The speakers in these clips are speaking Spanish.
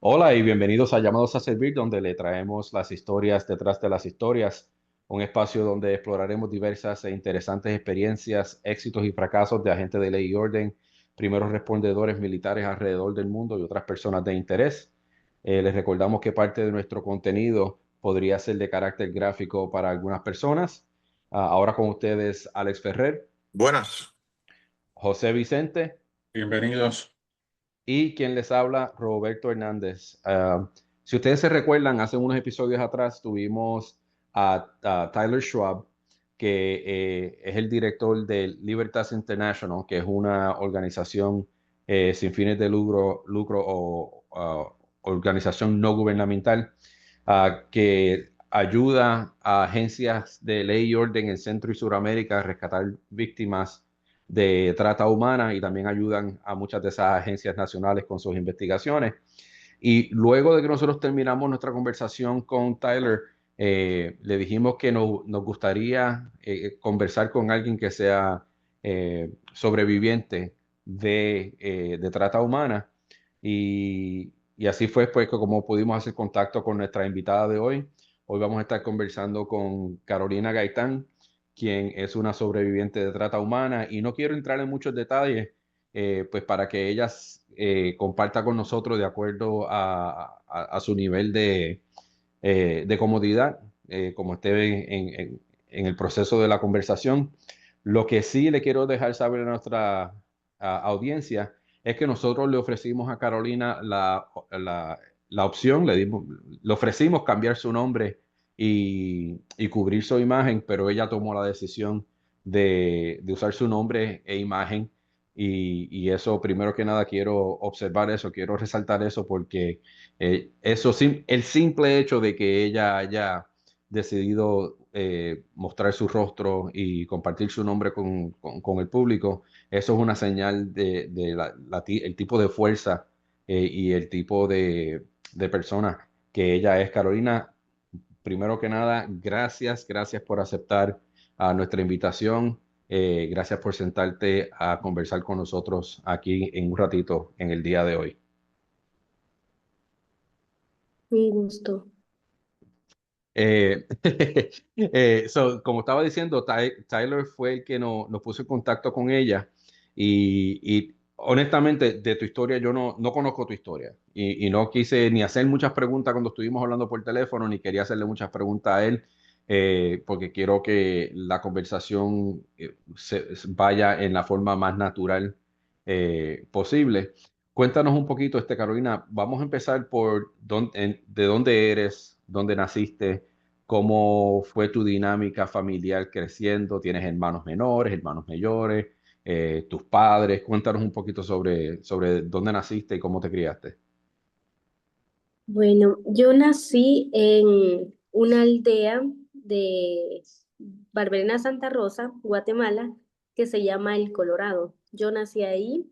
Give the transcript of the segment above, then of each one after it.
Hola y bienvenidos a Llamados a Servir, donde le traemos las historias detrás de las historias, un espacio donde exploraremos diversas e interesantes experiencias, éxitos y fracasos de agentes de ley y orden, primeros respondedores militares alrededor del mundo y otras personas de interés. Les recordamos que parte de nuestro contenido podría ser de carácter gráfico para algunas personas. Ahora con ustedes Alex Ferrer, Buenas, José Vicente bienvenidos. y quien les habla, Roberto Hernández. Si ustedes se recuerdan, hace unos episodios atrás tuvimos a Tyler Schwab, que es el director de Libertas International, que es una organización sin fines de lucro o organización no gubernamental que ayuda a agencias de ley y orden en Centro y Suramérica a rescatar víctimas de trata humana y también ayudan a muchas de esas agencias nacionales con sus investigaciones. Y luego de que nosotros terminamos nuestra conversación con Tyler, le dijimos que nos gustaría conversar con alguien que sea sobreviviente de trata humana. Y así fue pues como pudimos hacer contacto con nuestra invitada de hoy. Hoy vamos a estar conversando con Carolina Gaitán, quien es una sobreviviente de trata humana, y no quiero entrar en muchos detalles, pues para que ella comparta con nosotros de acuerdo a su nivel de comodidad, como esté en el proceso de la conversación. Lo que sí le quiero dejar saber a nuestra audiencia es que nosotros le ofrecimos a Carolina la opción, le ofrecimos cambiar su nombre y cubrir su imagen, pero ella tomó la decisión de usar su nombre e imagen. Y eso, primero que nada, quiero observar eso, quiero resaltar eso porque el simple hecho de que ella haya decidido mostrar su rostro y compartir su nombre con el público, eso es una señal el tipo de fuerza y el tipo de persona que ella es. Carolina, primero que nada, gracias por aceptar nuestra invitación. Gracias por sentarte a conversar con nosotros aquí en un ratito en el día de hoy. Un gusto. Eh, como estaba diciendo, Tyler fue el que nos puso en contacto con ella y honestamente de tu historia yo no conozco tu historia y no quise ni hacer muchas preguntas cuando estuvimos hablando por teléfono, ni quería hacerle muchas preguntas a él, porque quiero que la conversación vaya en la forma más natural posible. Cuéntanos un poquito, Carolina. Vamos a empezar por de dónde eres, dónde naciste, cómo fue tu dinámica familiar creciendo. ¿Tienes hermanos menores, hermanos mayores, tus padres? Cuéntanos un poquito sobre dónde naciste y cómo te criaste. Bueno, yo nací en una aldea de Barberena Santa Rosa, Guatemala, que se llama El Colorado. Yo nací ahí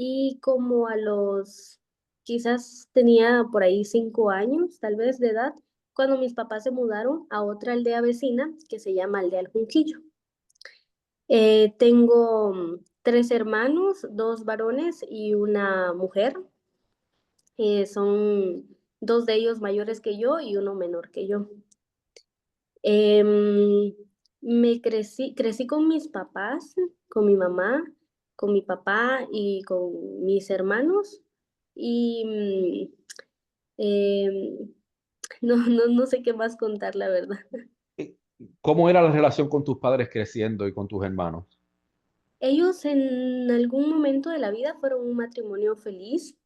y como a los, quizás tenía por ahí 5 años, tal vez de edad, cuando mis papás se mudaron a otra aldea vecina que se llama Aldea El Junquillo. Tengo 3 hermanos, 2 varones y una mujer. Son 2 de ellos mayores que yo y uno menor que yo. Em, crecí con mis papás, con mi mamá, con mi papá y con mis hermanos. Y em, no sé qué más contar, la verdad. ¿Cómo era la relación con tus padres creciendo y con tus hermanos? Ellos en algún momento de la vida fueron un matrimonio feliz,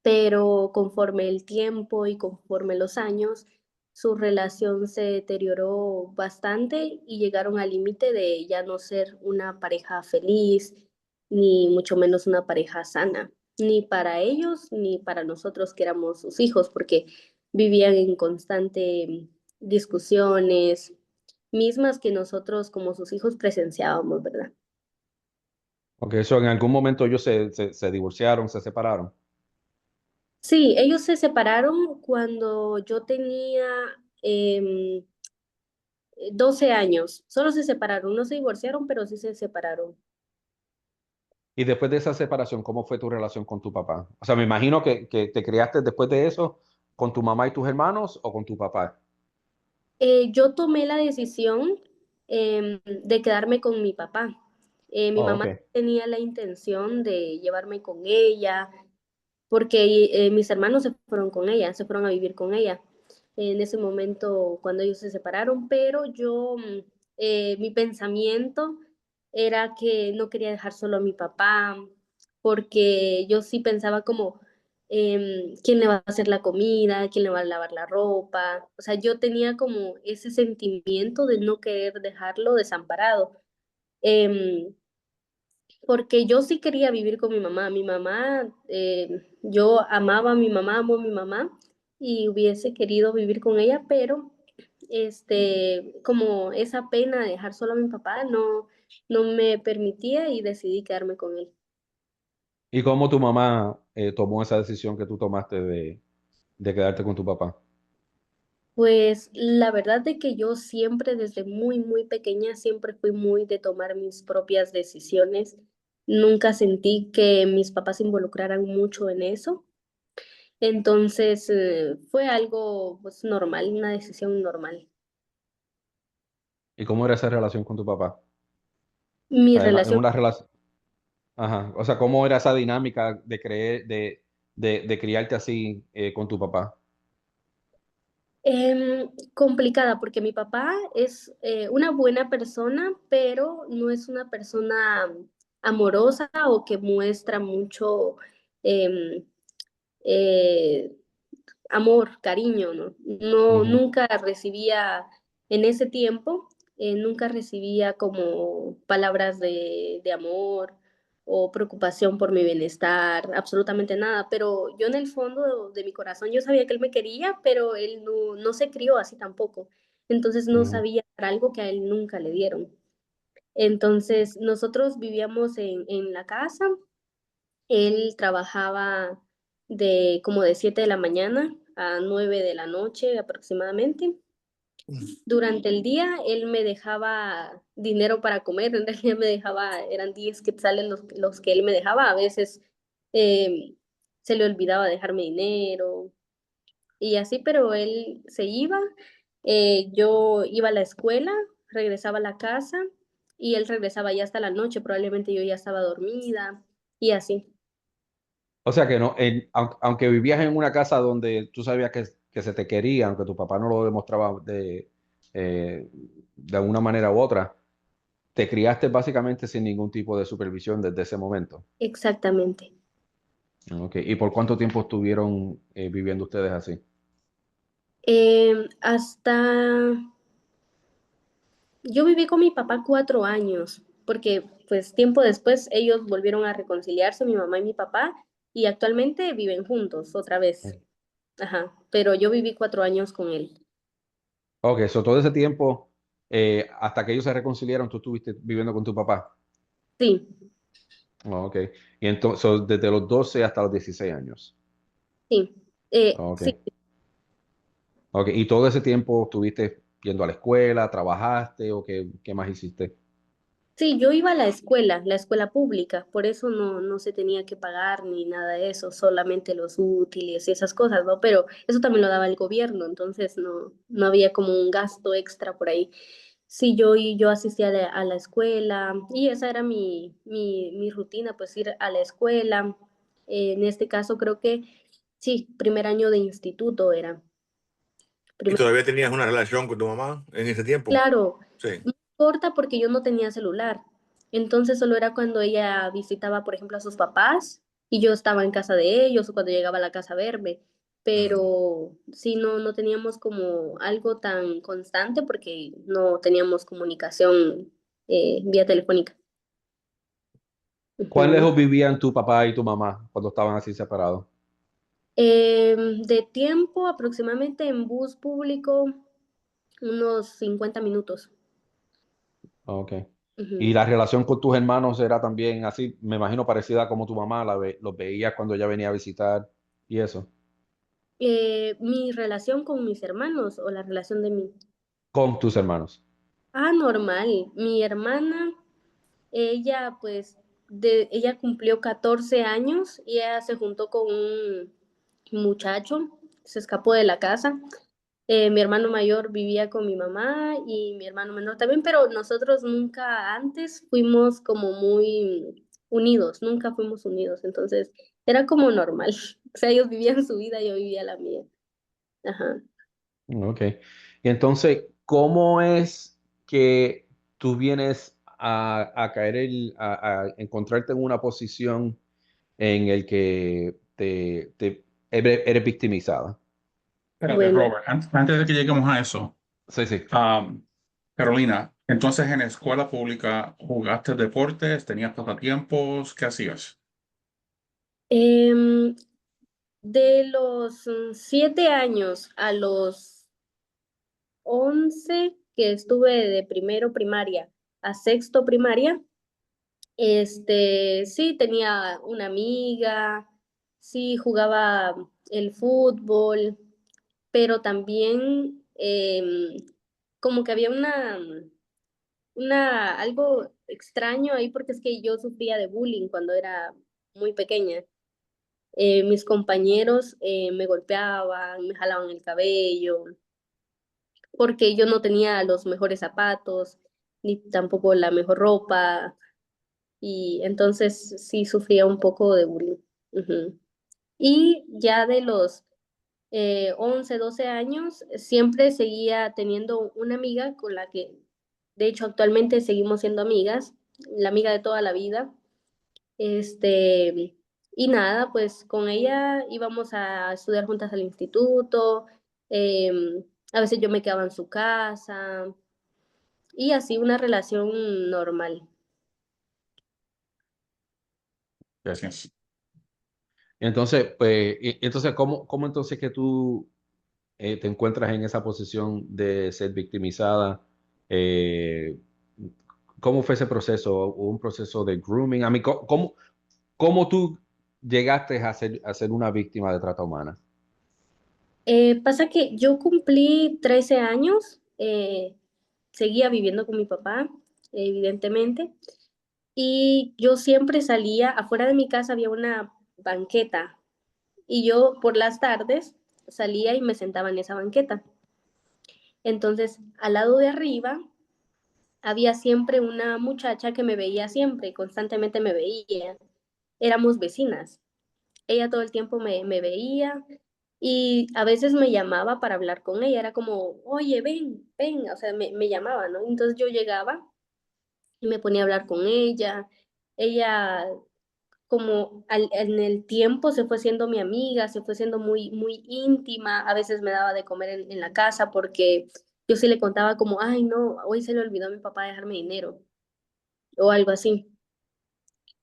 pero conforme el tiempo y conforme los años, su relación se deterioró bastante y llegaron al límite de ya no ser una pareja feliz, ni mucho menos una pareja sana, ni para ellos ni para nosotros que éramos sus hijos, porque vivían en constante discusiones, mismas que nosotros como sus hijos presenciábamos, ¿verdad? Porque eso en algún momento ellos se divorciaron, se separaron. Sí, ellos se separaron cuando yo tenía em, 12 años. Solo se separaron, no se divorciaron, pero sí se separaron. Y después de esa separación, ¿cómo fue tu relación con tu papá? O sea, me imagino que te criaste después de eso con tu mamá y tus hermanos o con tu papá. Yo tomé la decisión de quedarme con mi papá. Mi Oh, mamá ok. tenía la intención de llevarme con ella, porque mis hermanos se fueron con ella, se fueron a vivir con ella en ese momento cuando ellos se separaron, pero yo, mi pensamiento era que no quería dejar solo a mi papá, porque yo sí pensaba como, ¿quién le va a hacer la comida? ¿Quién le va a lavar la ropa? O sea, yo tenía como ese sentimiento de no querer dejarlo desamparado. Em, Porque yo sí quería vivir con mi mamá. Mi mamá, yo amaba a mi mamá, amo a mi mamá y hubiese querido vivir con ella, pero como esa pena de dejar solo a mi papá no me permitía y decidí quedarme con él. ¿Y cómo tu mamá tomó esa decisión que tú tomaste de quedarte con tu papá? Pues la verdad de que yo siempre desde muy pequeña siempre fui muy de tomar mis propias decisiones. Nunca sentí que mis papás se involucraran mucho en eso. Entonces, fue algo, pues, normal, una decisión normal. ¿Y cómo era esa relación con tu papá? O Mi sea, en relación, una relación, ajá. O sea, ¿cómo era esa dinámica de creer, de criarte así con tu papá? complicada, porque mi papá es, una buena persona, pero no es una persona amorosa o que muestra mucho, em, eh, amor, cariño, ¿no? Ujú, Nunca recibía en ese tiempo, nunca recibía como palabras de amor o preocupación por mi bienestar, absolutamente nada, pero yo en el fondo de mi corazón yo sabía que él me quería, pero él no se crió así tampoco, entonces no ujú. sabía dar algo que a él nunca le dieron. Entonces nosotros vivíamos en la casa. Él trabajaba de como de 7 de la mañana a 9 de la noche aproximadamente. Durante el día él me dejaba dinero para comer, en realidad me dejaba, eran 10 quetzales los que él me dejaba, a veces eh, se le olvidaba dejarme dinero y así, pero él se iba, yo iba a la escuela, regresaba a la casa y él regresaba ya hasta la noche, probablemente yo ya estaba dormida y así. O sea que no, aunque vivías en una casa donde tú sabías que se te quería, aunque tu papá no lo demostraba de alguna manera u otra, te criaste básicamente sin ningún tipo de supervisión desde ese momento. Exactamente. Ok. ¿Y por cuánto tiempo estuvieron viviendo ustedes así? Hasta yo viví con mi papá 4 años, porque pues tiempo después ellos volvieron a reconciliarse, mi mamá y mi papá, y actualmente viven juntos otra vez. Ajá, pero yo viví 4 años con él. Ok, so todo ese tiempo, hasta que ellos se reconciliaron, tú estuviste viviendo con tu papá. Sí, Ok. Y entonces, so, desde los 12 hasta los 16 años. sí, Ok. sí, Ok. ¿Y todo ese tiempo estuviste yendo a la escuela, trabajaste o qué más hiciste? sí, yo iba a la escuela pública, por eso no se tenía que pagar ni nada de eso, solamente los útiles y esas cosas, ¿no? Pero eso también lo daba el gobierno, entonces no había como un gasto extra por ahí. Sí, yo asistía a la escuela y esa era mi rutina, pues ir a la escuela. En este caso creo que sí, primer año de instituto era. ¿Y Primer, todavía tenías una relación con tu mamá en ese tiempo? claro, Sí. muy corta porque yo no tenía celular. Entonces solo era cuando ella visitaba, por ejemplo, a sus papás y yo estaba en casa de ellos o cuando llegaba a la casa a verme. Mm. Pero sí, no teníamos como algo tan constante porque no teníamos comunicación vía telefónica. ¿Cuán Ujú. lejos vivían tu papá y tu mamá cuando estaban así separados? De tiempo aproximadamente en bus público unos 50 minutos. Ok. ¿Y Ujú. la relación con tus hermanos era también así, me imagino parecida como tu mamá, los veías cuando ella venía a visitar y eso? Mi relación con mis hermanos o la relación de mi... con tus hermanos. Ah, normal. Mi hermana, ella pues, ella cumplió 14 años y ella se juntó con un muchacho, se escapó de la casa. Mi hermano mayor vivía con mi mamá y mi hermano menor también, pero nosotros nunca antes fuimos como muy unidos, nunca fuimos unidos, entonces era como normal. O sea, ellos vivían su vida, yo vivía la mía. Ajá. Ok. Y entonces, ¿cómo es que tú vienes a caer, a encontrarte en una posición en el que eres victimizada? Espérate, Bueno, Robert, antes de que lleguemos a eso, Sí, sí. Carolina, entonces en escuela pública jugaste deportes, tenías pasatiempos, ¿qué hacías? em, de los 7 años a los 11 que estuve de primero primaria a sexto primaria, sí, tenía una amiga, sí, jugaba el fútbol, pero también como que había algo extraño ahí porque es que yo sufría de bullying cuando era muy pequeña. Mis compañeros me golpeaban, me jalaban el cabello, porque yo no tenía los mejores zapatos, ni tampoco la mejor ropa, y entonces sí sufría un poco de bullying. Ujú. Y ya de los 11, 12 años, siempre seguía teniendo una amiga con la que, de hecho, actualmente seguimos siendo amigas, la amiga de toda la vida. Este, y nada, pues con ella íbamos a estudiar juntas al instituto, a veces yo me quedaba en su casa y así una relación normal. Gracias. Entonces, pues, entonces, ¿cómo entonces que tú te encuentras en esa posición de ser victimizada? Eh, ¿Cómo fue ese proceso? ¿Hubo un proceso de grooming? A mí, ¿cómo tú llegaste a ser una víctima de trata humana? Pasa que yo cumplí 13 años, seguía viviendo con mi papá, evidentemente, y yo siempre salía, afuera de mi casa había una banqueta, y yo por las tardes salía y me sentaba en esa banqueta. Entonces, al lado de arriba había siempre una muchacha que me veía siempre, constantemente me veía. Éramos vecinas. Ella todo el tiempo me veía y a veces me llamaba para hablar con ella. Era como, oye, ven, ven, o sea, me llamaba, ¿no? Entonces yo llegaba y me ponía a hablar con ella. Ella, como en el tiempo, se fue siendo mi amiga, se fue siendo muy, muy íntima. A veces me daba de comer en la casa porque yo sí le contaba como, ay, no, hoy se le olvidó a mi papá dejarme dinero o algo así.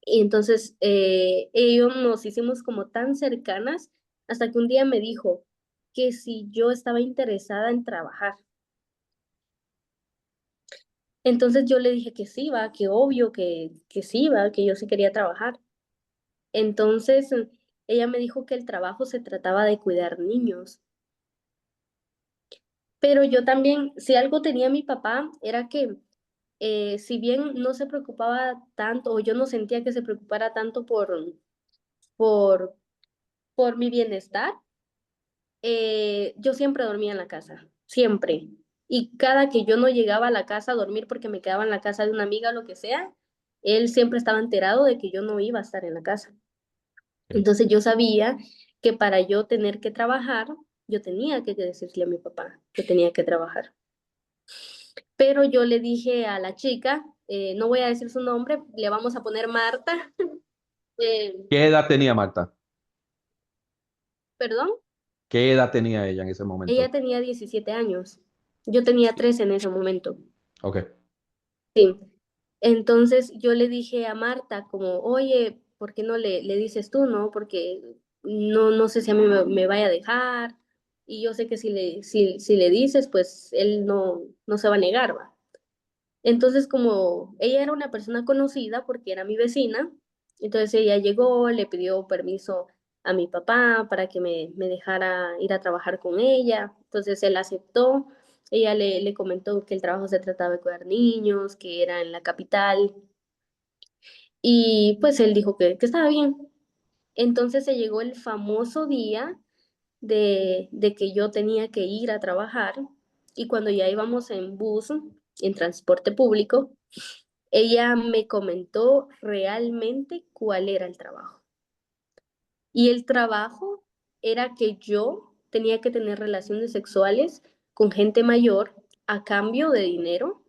Y entonces ellos nos hicimos como tan cercanas hasta que un día me dijo que si yo estaba interesada en trabajar. Entonces yo le dije que sí, va, que obvio, que sí, va, que yo sí quería trabajar. Entonces ella me dijo que el trabajo se trataba de cuidar niños. Pero yo también, si algo tenía mi papá, era que si bien no se preocupaba tanto, o yo no sentía que se preocupara tanto por, por mi bienestar, yo siempre dormía en la casa, siempre. Y cada que yo no llegaba a la casa a dormir porque me quedaba en la casa de una amiga o lo que sea, él siempre estaba enterado de que yo no iba a estar en la casa. Ok. Entonces yo sabía que para yo tener que trabajar, yo tenía que decirle a mi papá que tenía que trabajar. Pero yo le dije a la chica, no voy a decir su nombre, le vamos a poner Marta, eh, ¿Qué edad tenía Marta? perdón, ¿Qué edad tenía ella en ese ella momento? tenía 17 años, yo tenía 13 en ese momento. Ok. Sí. Entonces yo le dije a Marta como, oye, ¿por qué no le dices tú, no? Porque no sé si a mí me vaya a dejar y yo sé que si le dices, pues él no se va a negar, va. Entonces como ella era una persona conocida porque era mi vecina, entonces ella llegó, le pidió permiso a mi papá para que me dejara ir a trabajar con ella. Entonces él aceptó. Ella le comentó que el trabajo se trataba de cuidar niños, que era en la capital. Y pues él dijo que estaba bien. Entonces se llegó el famoso día de que yo tenía que ir a trabajar y cuando ya íbamos en bus, en transporte público, ella me comentó realmente cuál era el trabajo. Y el trabajo era que yo tenía que tener relaciones sexuales con gente mayor a cambio de dinero,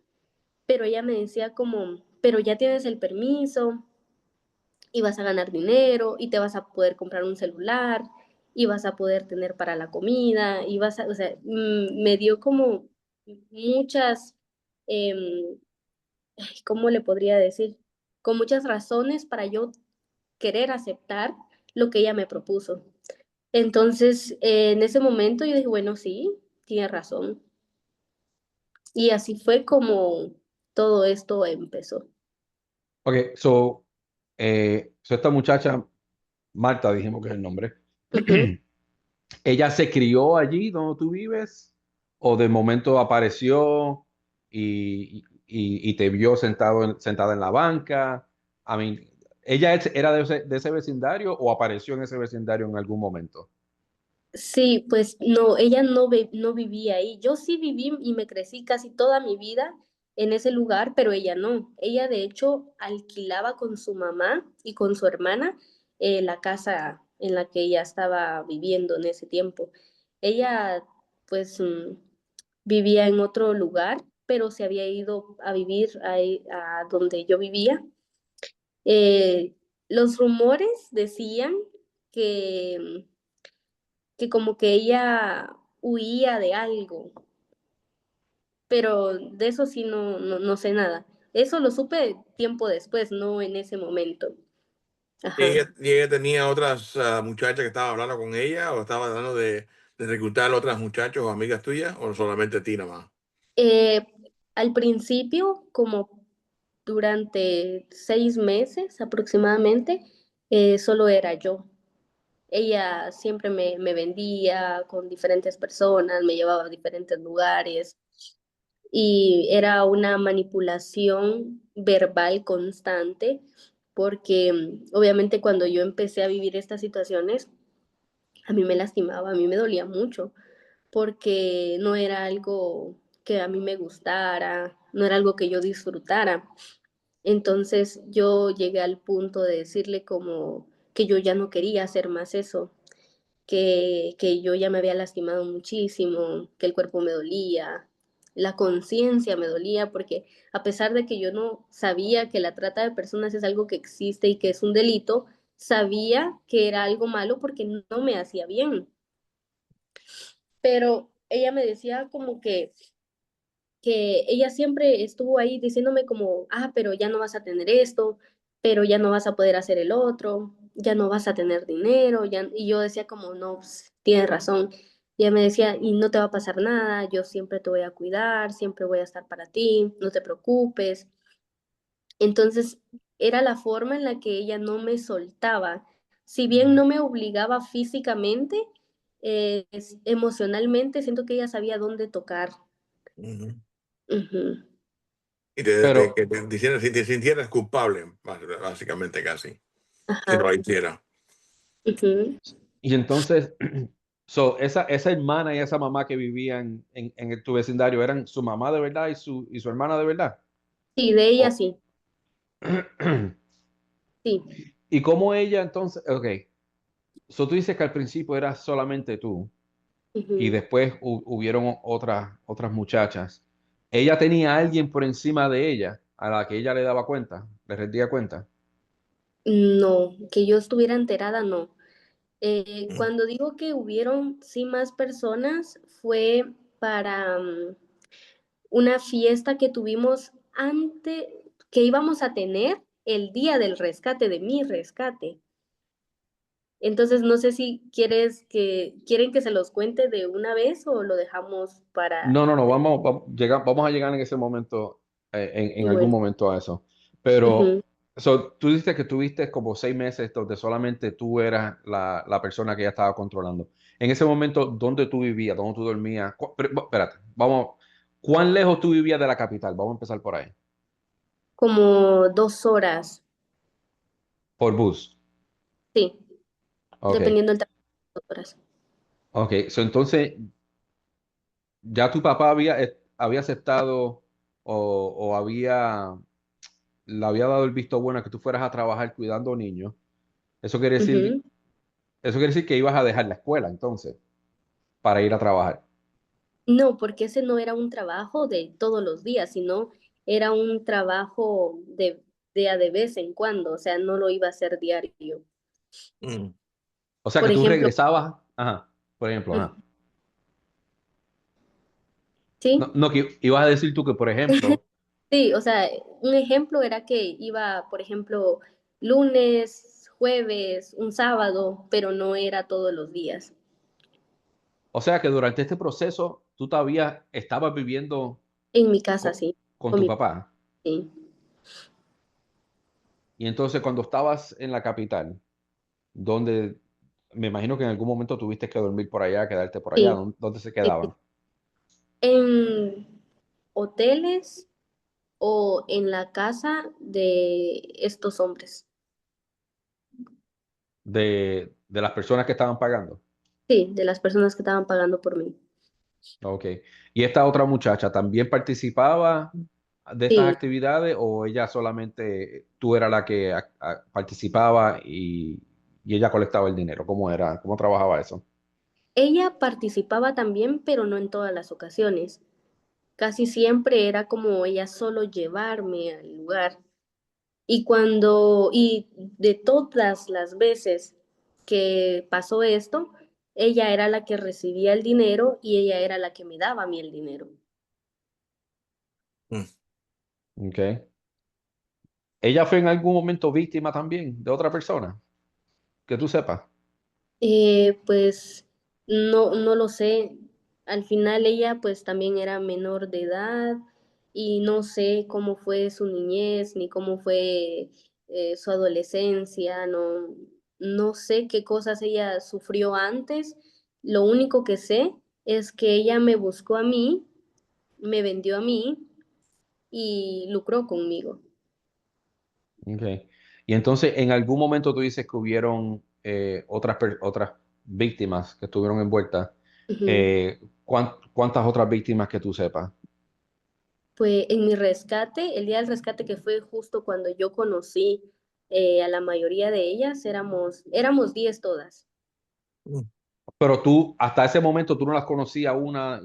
pero ella me decía como, pero ya tienes el permiso, y vas a ganar dinero y te vas a poder comprar un celular y vas a poder tener para la comida y vas a, o sea, me dio como muchas, em, ¿cómo le podría decir? Con muchas razones para yo querer aceptar lo que ella me propuso. Entonces, en ese momento yo dije, bueno, sí, tiene razón. Y así fue como todo esto empezó. Ok, so esta muchacha, Marta, dijimos que es el nombre. Ujú. ¿Ella se crió allí donde tú vives? ¿O de momento apareció y te vio sentada en la banca? I mean, ¿ella era de ese vecindario o apareció en ese vecindario en algún momento? Sí, pues no, ella no vivía ahí. Yo sí viví y me crecí casi toda mi vida en ese lugar, pero ella no. Ella de hecho alquilaba con su mamá y con su hermana la casa en la que ella estaba viviendo en ese tiempo. Ella pues vivía en otro lugar, pero se había ido a vivir ahí, a donde yo vivía. Los rumores decían que como que ella huía de algo, pero de eso sí no sé nada. Eso lo supe tiempo después, no en ese momento. Ajá. Y ella tenía otras muchachas que estaban hablando con ella o estaba tratando de reclutar a otras muchachas o amigas tuyas o solamente a ti nada más. Eh, Al principio, como durante 6 meses aproximadamente, solo era yo. Ella siempre me vendía con diferentes personas, me llevaba a diferentes lugares. Y era una manipulación verbal constante, porque obviamente cuando yo empecé a vivir estas situaciones, a mí me lastimaba, a mí me dolía mucho, porque no era algo que a mí me gustara, no era algo que yo disfrutara. Entonces yo llegué al punto de decirle como que yo ya no quería hacer más eso, que yo ya me había lastimado muchísimo, que el cuerpo me dolía, la conciencia me dolía, porque a pesar de que yo no sabía que la trata de personas es algo que existe y que es un delito, sabía que era algo malo porque no me hacía bien. Pero ella me decía como que ella siempre estuvo ahí diciéndome como, pero ya no vas a tener esto, pero ya no vas a poder hacer el otro, ya no vas a tener dinero, ya, y yo decía como, no, pues, tienes razón. Y ella me decía, y no te va a pasar nada, yo siempre te voy a cuidar, siempre voy a estar para ti, no te preocupes. Entonces, era la forma en la que ella no me soltaba. Si bien no me obligaba físicamente, emocionalmente, siento que ella sabía dónde tocar. Ujú. Ujú. Y Pero, que te sintieras culpable, básicamente casi, si no Ajá. la hiciera. Ujú. y entonces, esa hermana y esa mamá que vivían en tu vecindario, ¿eran su mamá de verdad y su hermana de verdad? Sí, de ella O- sí, sí. ¿Y cómo ella entonces? Ok, tú dices que al principio era solamente tú y Ujú. después hubieron otras muchachas. ¿Ella tenía a alguien por encima de ella a la que ella le daba cuenta, le rendía cuenta? No, que yo estuviera enterada, no. Mm. Cuando digo que hubieron sí más personas, fue para una fiesta que tuvimos antes, que íbamos a tener el día del rescate, de mi rescate. Entonces, no sé si quieren que se los cuente de una vez o lo dejamos para No, no, no, vamos a llegar en ese momento, en algún luego. momento a eso. Pero Ujú. Tú dices que tuviste como 6 meses donde solamente tú eras la persona que ella estaba controlando. En ese momento, ¿dónde tú vivías? ¿Dónde tú dormías? Espérate, vamos. ¿Cuán lejos tú vivías de la capital? Vamos a empezar por ahí. Como 2 horas, Por bus. sí, Ok, dependiendo del trabajo, 2 horas. ok. Entonces, ya tu papá había aceptado o le había dado el visto bueno a que tú fueras a trabajar cuidando niños. Eso quiere decir, Ujú. eso quiere decir que ibas a dejar la escuela entonces para ir a trabajar. No, porque ese no era un trabajo de todos los días, sino era un trabajo de a de vez en cuando, o sea, no lo iba a hacer diario. Mm. O sea que Por tú ejemplo, regresabas, ajá, por ejemplo, mm, ajá. No, sí, no, que ibas a decir tú que, por ejemplo, sí, o sea, un ejemplo era que iba, por ejemplo, lunes, jueves, un sábado, pero no era todos los días. o sea que durante este proceso tú todavía estabas viviendo En mi casa, co- sí, con con tu mi papá. sí. Y entonces cuando estabas en la capital, donde me imagino que en algún momento tuviste que dormir por allá, quedarte por allá, Sí, ¿dónde se sí. quedaban? En hoteles o en la casa de estos hombres. De las personas que estaban pagando. Sí, de las personas que estaban pagando por mí. Ok. ¿Y esta otra muchacha también participaba de estas Sí, actividades o ella solamente tú era la que participaba y ella colectaba el dinero? ¿Cómo era? ¿Cómo trabajaba eso? ella participaba también, pero no en todas las ocasiones. Casi siempre era como ella solo llevarme al lugar. Y de todas las veces que pasó esto, ella era la que recibía el dinero y ella era la que me daba a mí el dinero. Mm. Ok. ¿Ella fue en algún momento víctima también de otra persona? Que tú sepas. Pues no lo sé. Al final ella pues también era menor de edad y no sé cómo fue su niñez ni cómo fue su adolescencia. No sé qué cosas ella sufrió antes. Lo único que sé es que ella me buscó a mí, me vendió a mí y lucró conmigo. Ok. Y entonces en algún momento tú dices que hubieron otras víctimas que estuvieron envueltas. Ujú. ¿Cuántas otras víctimas que tú sepas? Pues en mi rescate, el día del rescate que fue justo cuando yo conocí a la mayoría de ellas, éramos 10 todas. Mm. Pero tú, hasta ese momento, tú no las conocías una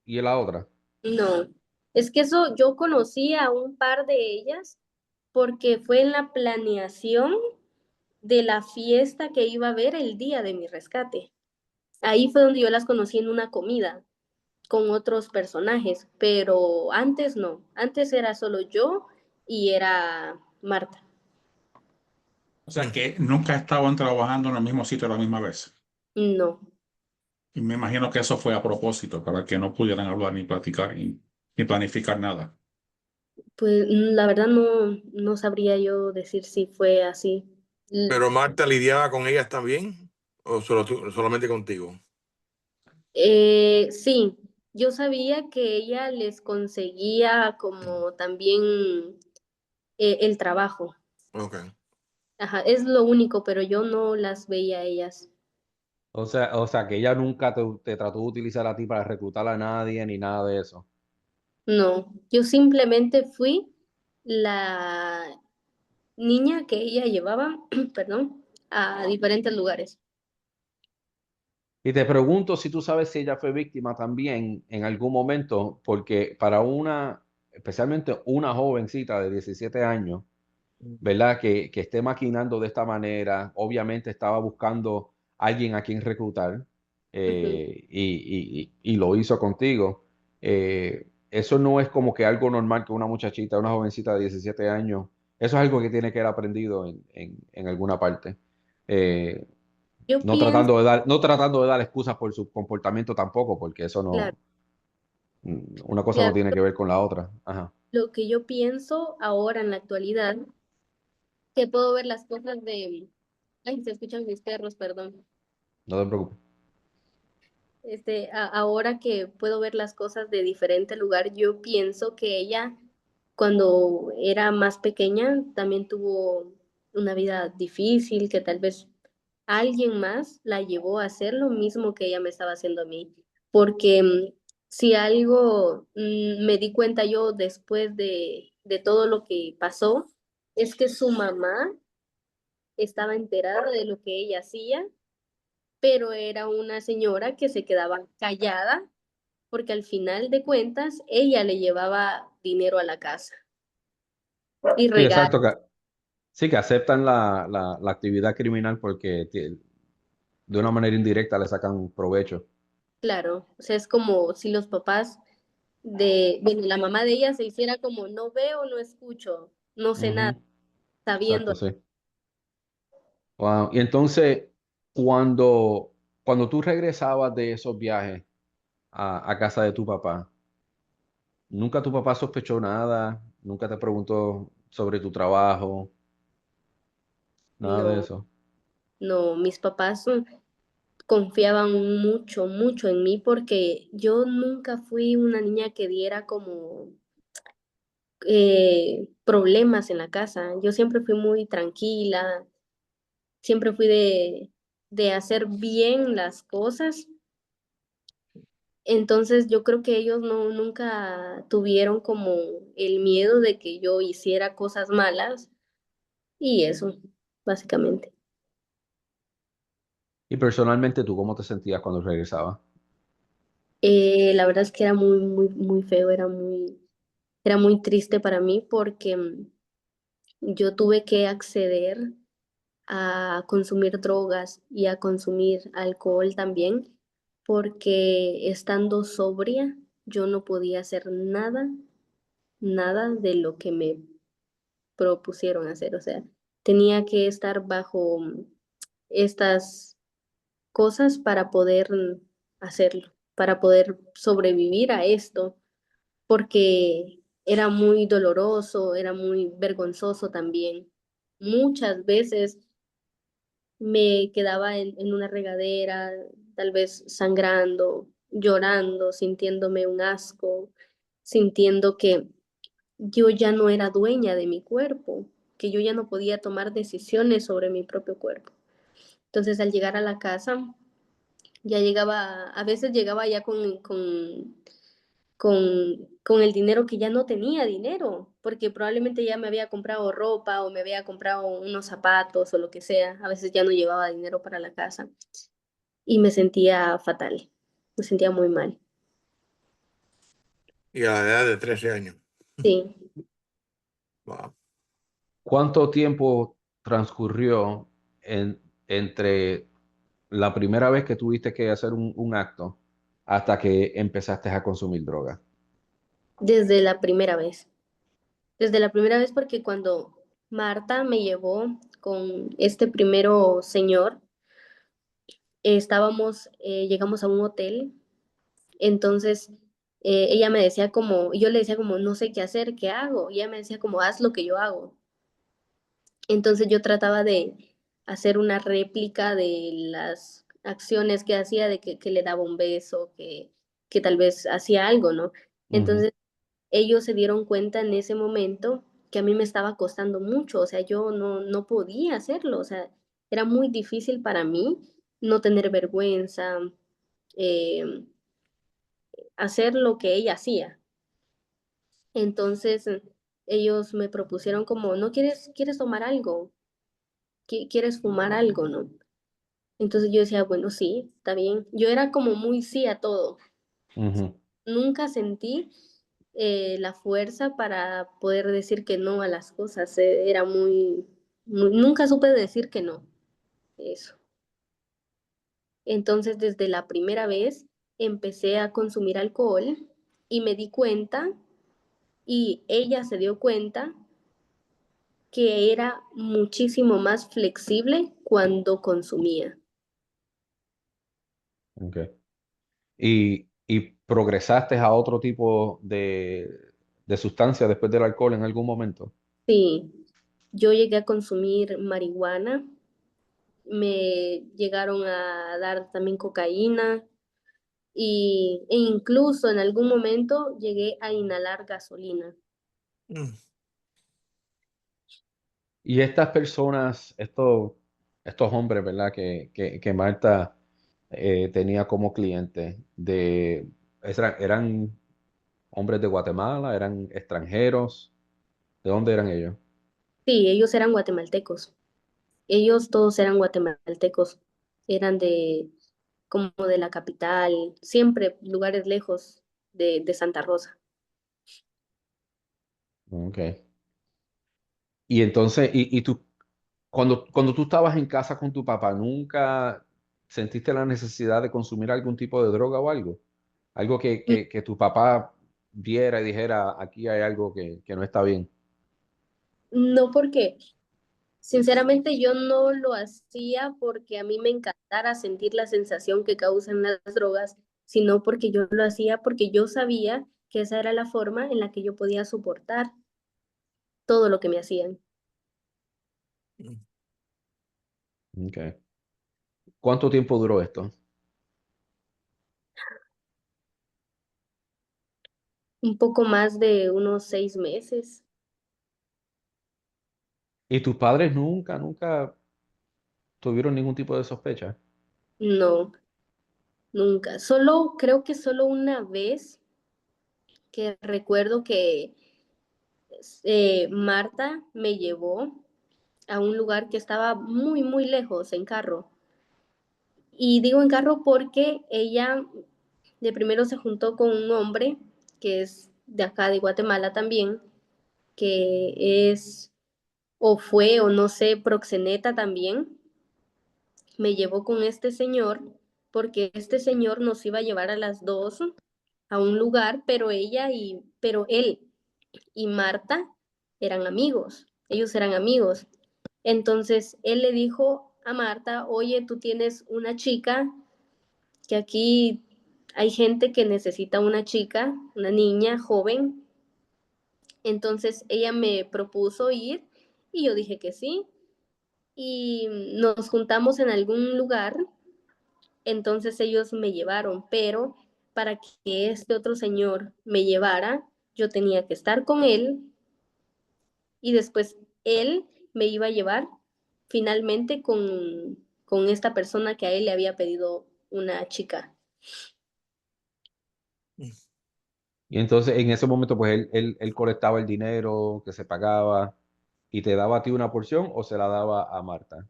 y la otra. No, es que eso yo conocí a un par de ellas porque fue en la planeación de la fiesta que iba a haber el día de mi rescate. Ahí fue donde yo las conocí en una comida con otros personajes, pero antes no, antes era solo yo y era Marta. O sea Mm. que nunca estaban trabajando en el mismo sitio a la misma vez. No. Y me imagino que eso fue a propósito, para que no pudieran hablar ni platicar ni planificar nada. Pues la verdad no sabría yo decir si fue así. L- Pero Marta lidiaba con ellas también, o solamente contigo. sí, yo sabía que ella les conseguía como también el trabajo. Ok. Ajá, es lo único, pero yo no las veía a ellas. O sea, que ella nunca te trató de utilizar a ti para reclutar a nadie ni nada de eso. No, yo simplemente fui la niña que ella llevaba, perdón, a diferentes lugares. Y te pregunto si tú sabes si ella fue víctima también en algún momento, porque para especialmente una jovencita de 17 años, ¿verdad? Que esté maquinando de esta manera, obviamente estaba buscando alguien a quien reclutar Ujú. y lo hizo contigo. Eso no es como que algo normal que una muchachita, una jovencita de 17 años, eso es algo que tiene que haber aprendido en alguna parte. Eh, Yo no pienso, tratando de dar excusas por su comportamiento tampoco, porque eso claro, no, una cosa no mira, tiene que ver con la otra. Ajá. lo que yo pienso ahora en la actualidad que puedo ver las cosas de... Ay, se escuchan mis perros, perdón. No te preocupes. Ahora que puedo ver las cosas de diferente lugar, yo pienso que ella, cuando era más pequeña, también tuvo una vida difícil, que tal vez alguien más la llevó a hacer lo mismo que ella me estaba haciendo a mí. Porque si algo me di cuenta yo después de todo lo que pasó, es que su mamá estaba enterada de lo que ella hacía, pero era una señora que se quedaba callada porque al final de cuentas ella le llevaba dinero a la casa y Sí, exacto. regalos, Sí, que aceptan la actividad criminal porque de una manera indirecta le sacan provecho. claro. O sea, es como si los papás bueno, la mamá de ella se hiciera como no veo, no escucho, no sé nada, Ujú. sabiendo. Exacto, sí. Wow. Y entonces, cuando tú regresabas de esos viajes a casa de tu papá, ¿nunca tu papá sospechó nada? ¿Nunca te preguntó sobre tu trabajo? Nada de No, eso. no, mis papás confiaban mucho, mucho en mí porque yo nunca fui una niña que diera como problemas en la casa. Yo siempre fui muy tranquila, siempre fui de hacer bien las cosas. Entonces yo creo que ellos nunca tuvieron como el miedo de que yo hiciera cosas malas y eso, básicamente. Y personalmente, ¿tú cómo te sentías cuando regresabas? La verdad es que era muy, muy, muy feo, era muy triste para mí porque yo tuve que acceder a consumir drogas y a consumir alcohol también, porque estando sobria yo no podía hacer nada, nada de lo que me propusieron hacer. O sea, tenía que estar bajo estas cosas para poder hacerlo, para poder sobrevivir a esto, porque era muy doloroso, era muy vergonzoso también. Muchas veces me quedaba en una regadera, tal vez sangrando, llorando, sintiéndome un asco, sintiendo que yo ya no era dueña de mi cuerpo, que yo ya no podía tomar decisiones sobre mi propio cuerpo. Entonces, al llegar a la casa, ya llegaba, a veces llegaba ya con el dinero que ya no tenía dinero, porque probablemente ya me había comprado ropa o me había comprado unos zapatos o lo que sea. A veces ya no llevaba dinero para la casa y me sentía fatal, me sentía muy mal. Y a la edad de 13 años. Sí, Wow. ¿Cuánto tiempo transcurrió entre la primera vez que tuviste que hacer un acto hasta que empezaste a consumir droga? desde la primera vez. Desde la primera vez porque cuando Marta me llevó con este primero señor, llegamos a un hotel, entonces ella me decía como, yo le decía como, no sé qué hacer, ¿qué hago? Y ella me decía como, haz lo que yo hago. Entonces yo trataba de hacer una réplica de las acciones que hacía, que le daba un beso, que tal vez hacía algo, ¿no? Ujú. Entonces ellos se dieron cuenta en ese momento que a mí me estaba costando mucho, o sea, yo no podía hacerlo, o sea, era muy difícil para mí no tener vergüenza, eh, hacer lo que ella hacía. Entonces ellos me propusieron como, ¿no quieres tomar algo? ¿Quieres fumar algo, no? Entonces yo decía, bueno, sí, está bien. Yo era como muy sí a todo. Ujú. Nunca sentí la fuerza para poder decir que no a las cosas. Era nunca supe decir que no. Eso. Entonces, desde la primera vez empecé a consumir alcohol y me di cuenta y ella se dio cuenta que era muchísimo más flexible cuando consumía. Ok. ¿Y progresaste a otro tipo de sustancia después del alcohol en algún momento? Sí, Yo llegué a consumir marihuana, me llegaron a dar también cocaína e incluso en algún momento llegué a inhalar gasolina. Mm. Y estas personas, estos hombres, ¿verdad? Que Marta tenía como cliente, eran hombres de Guatemala, eran extranjeros, ¿de dónde eran ellos? Sí, ellos eran guatemaltecos. Ellos todos eran guatemaltecos. Eran como de la capital, siempre lugares lejos de Santa Rosa. Ok. Y entonces, y tú, cuando tú estabas en casa con tu papá, ¿nunca sentiste la necesidad de consumir algún tipo de droga o algo? Algo que tu papá viera y dijera, aquí hay algo que no está bien. No porque, sinceramente, yo no lo hacía porque a mí me encantara sentir la sensación que causan las drogas, sino porque yo lo hacía porque yo sabía que esa era la forma en la que yo podía soportar todo lo que me hacían. Mm. Ok. ¿Cuánto tiempo duró esto? Un poco más de unos 6 meses. ¿Y tus padres nunca tuvieron ningún tipo de sospecha? No, nunca. Solo, creo que solo una vez que recuerdo que Marta me llevó a un lugar que estaba muy, muy lejos en carro. Y digo en carro porque ella de primero se juntó con un hombre que es de acá de Guatemala también, que es o fue o no sé, proxeneta también. Me llevó con este señor porque este señor nos iba a llevar a las dos a un lugar, pero él y Marta eran amigos, ellos eran amigos. Entonces él le dijo a Marta, oye, tú tienes una chica, que aquí hay gente que necesita una chica, una niña joven. Entonces ella me propuso ir y yo dije que sí. Y nos juntamos en algún lugar, entonces ellos me llevaron, pero para que este otro señor me llevara, yo tenía que estar con él y después él me iba a llevar finalmente con esta persona que a él le había pedido una chica. Mm. Y entonces en ese momento, pues él colectaba el dinero que se pagaba y te daba a ti una porción o se la daba a Marta.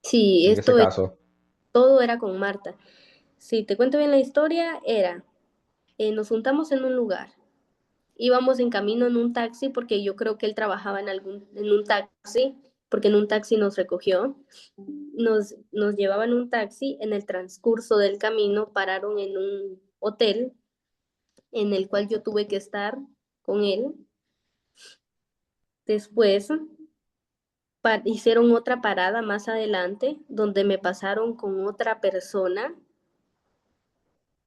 Sí, En ese caso. todo era con Marta. Si te cuento bien la historia, nos juntamos en un lugar, íbamos en camino en un taxi porque yo creo que él trabajaba en un taxi, porque en un taxi nos recogió, nos llevaba en un taxi, en el transcurso del camino pararon en un hotel en el cual yo tuve que estar con él. Después hicieron otra parada más adelante donde me pasaron con otra persona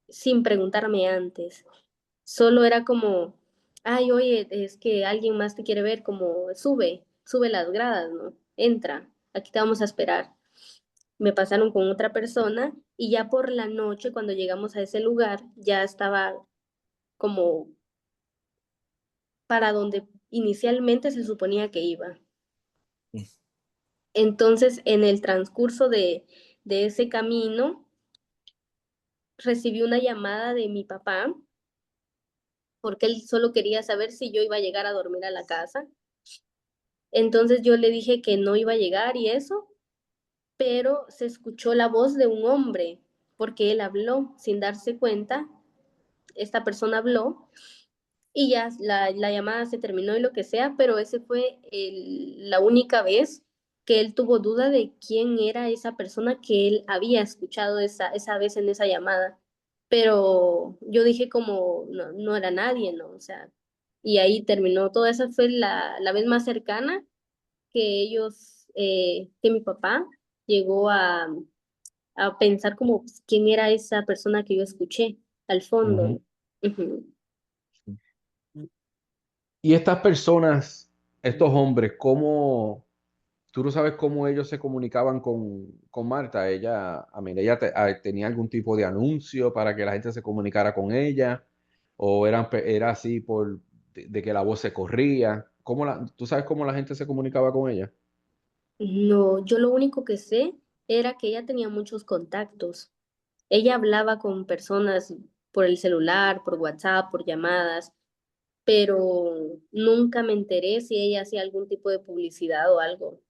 sin preguntarme antes. Solo era como, ay, oye, es que alguien más te quiere ver, como sube las gradas, ¿no? Entra, aquí te vamos a esperar. Me pasaron con otra persona y ya por la noche, cuando llegamos a ese lugar, ya estaba como para donde inicialmente se suponía que iba. Mm. Entonces, en el transcurso de ese camino, recibí una llamada de mi papá, porque él solo quería saber si yo iba a llegar a dormir a la casa. Entonces yo le dije que no iba a llegar y eso, pero se escuchó la voz de un hombre, porque él habló sin darse cuenta, esta persona habló y ya la llamada se terminó y lo que sea, pero ese fue la única vez que él tuvo duda de quién era esa persona que él había escuchado esa vez en esa llamada. Pero yo dije como no, no era nadie, ¿no? O sea, y ahí terminó. Toda esa fue la vez más cercana que mi papá llegó a pensar como pues, quién era esa persona que yo escuché al fondo. Ujú. Ujú. Y estas personas estos hombres, ¿cómo, tú no sabes cómo ellos se comunicaban con Marta? Ella, a mí, ella tenía algún tipo de anuncio para que la gente se comunicara con ella, o era así de que la voz se corría. ¿Tú sabes cómo la gente se comunicaba con ella? No, yo lo único que sé era que ella tenía muchos contactos. Ella hablaba con personas por el celular, por WhatsApp, por llamadas, pero nunca me enteré si ella hacía algún tipo de publicidad o algo.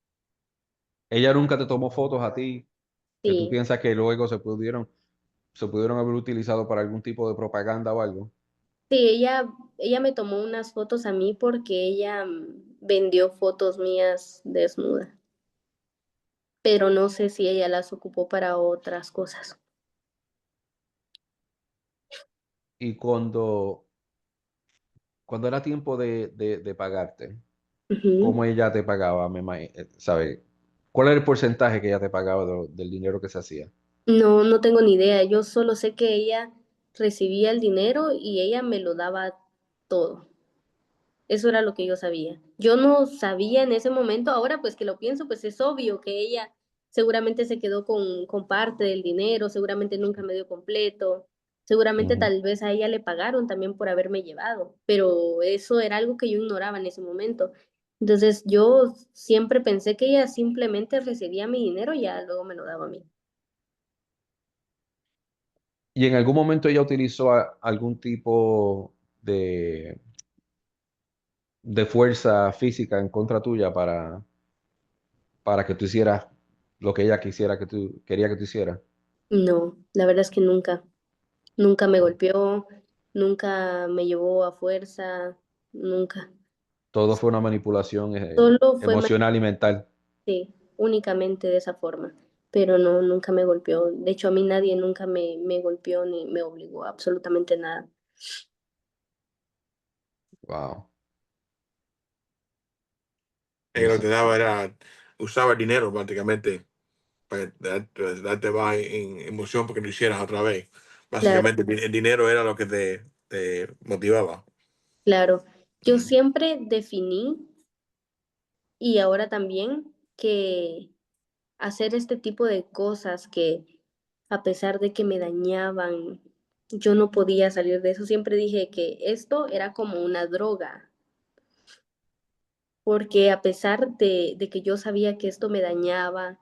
Ella nunca te tomó fotos a ti que tú Sí, piensas que luego se pudieron haber utilizado para algún tipo de propaganda o algo. sí, ella me tomó unas fotos a mí porque ella vendió fotos mías desnuda, pero no sé si ella las ocupó para otras cosas. Y cuando era tiempo de pagarte, Ujú. ¿cómo ella te pagaba? ¿Sabe? ¿Cuál era el porcentaje que ella te pagaba del dinero que se hacía? No, no tengo ni idea. Yo solo sé que ella recibía el dinero y ella me lo daba todo. Eso era lo que yo sabía. Yo no sabía en ese momento, ahora pues que lo pienso, pues es obvio que ella seguramente se quedó con parte del dinero, seguramente nunca me dio completo, seguramente Ujú. tal vez a ella le pagaron también por haberme llevado, pero eso era algo que yo ignoraba en ese momento. Entonces yo siempre pensé que ella simplemente recibía mi dinero y ya luego me lo daba a mí. ¿Y en algún momento ella utilizó algún tipo de fuerza física en contra tuya para que tú hicieras lo que ella quería que tú hicieras? No, la verdad es que nunca, nunca me golpeó, nunca me llevó a fuerza, nunca. Todo fue una manipulación Solo fue emocional y mental. sí, únicamente de esa forma, pero no, nunca me golpeó. De hecho, a mí nadie nunca me golpeó ni me obligó a absolutamente nada. Wow. Ella lo que Eso, te daba era, usaba el dinero prácticamente para darte más emoción porque lo hicieras otra vez. Claro, Básicamente el dinero era lo que te motivaba. claro. Yo Mm. siempre definí y ahora también que hacer este tipo de cosas que a pesar de que me dañaban, yo no podía salir de eso. Siempre dije que esto era como una droga, porque a pesar de que yo sabía que esto me dañaba,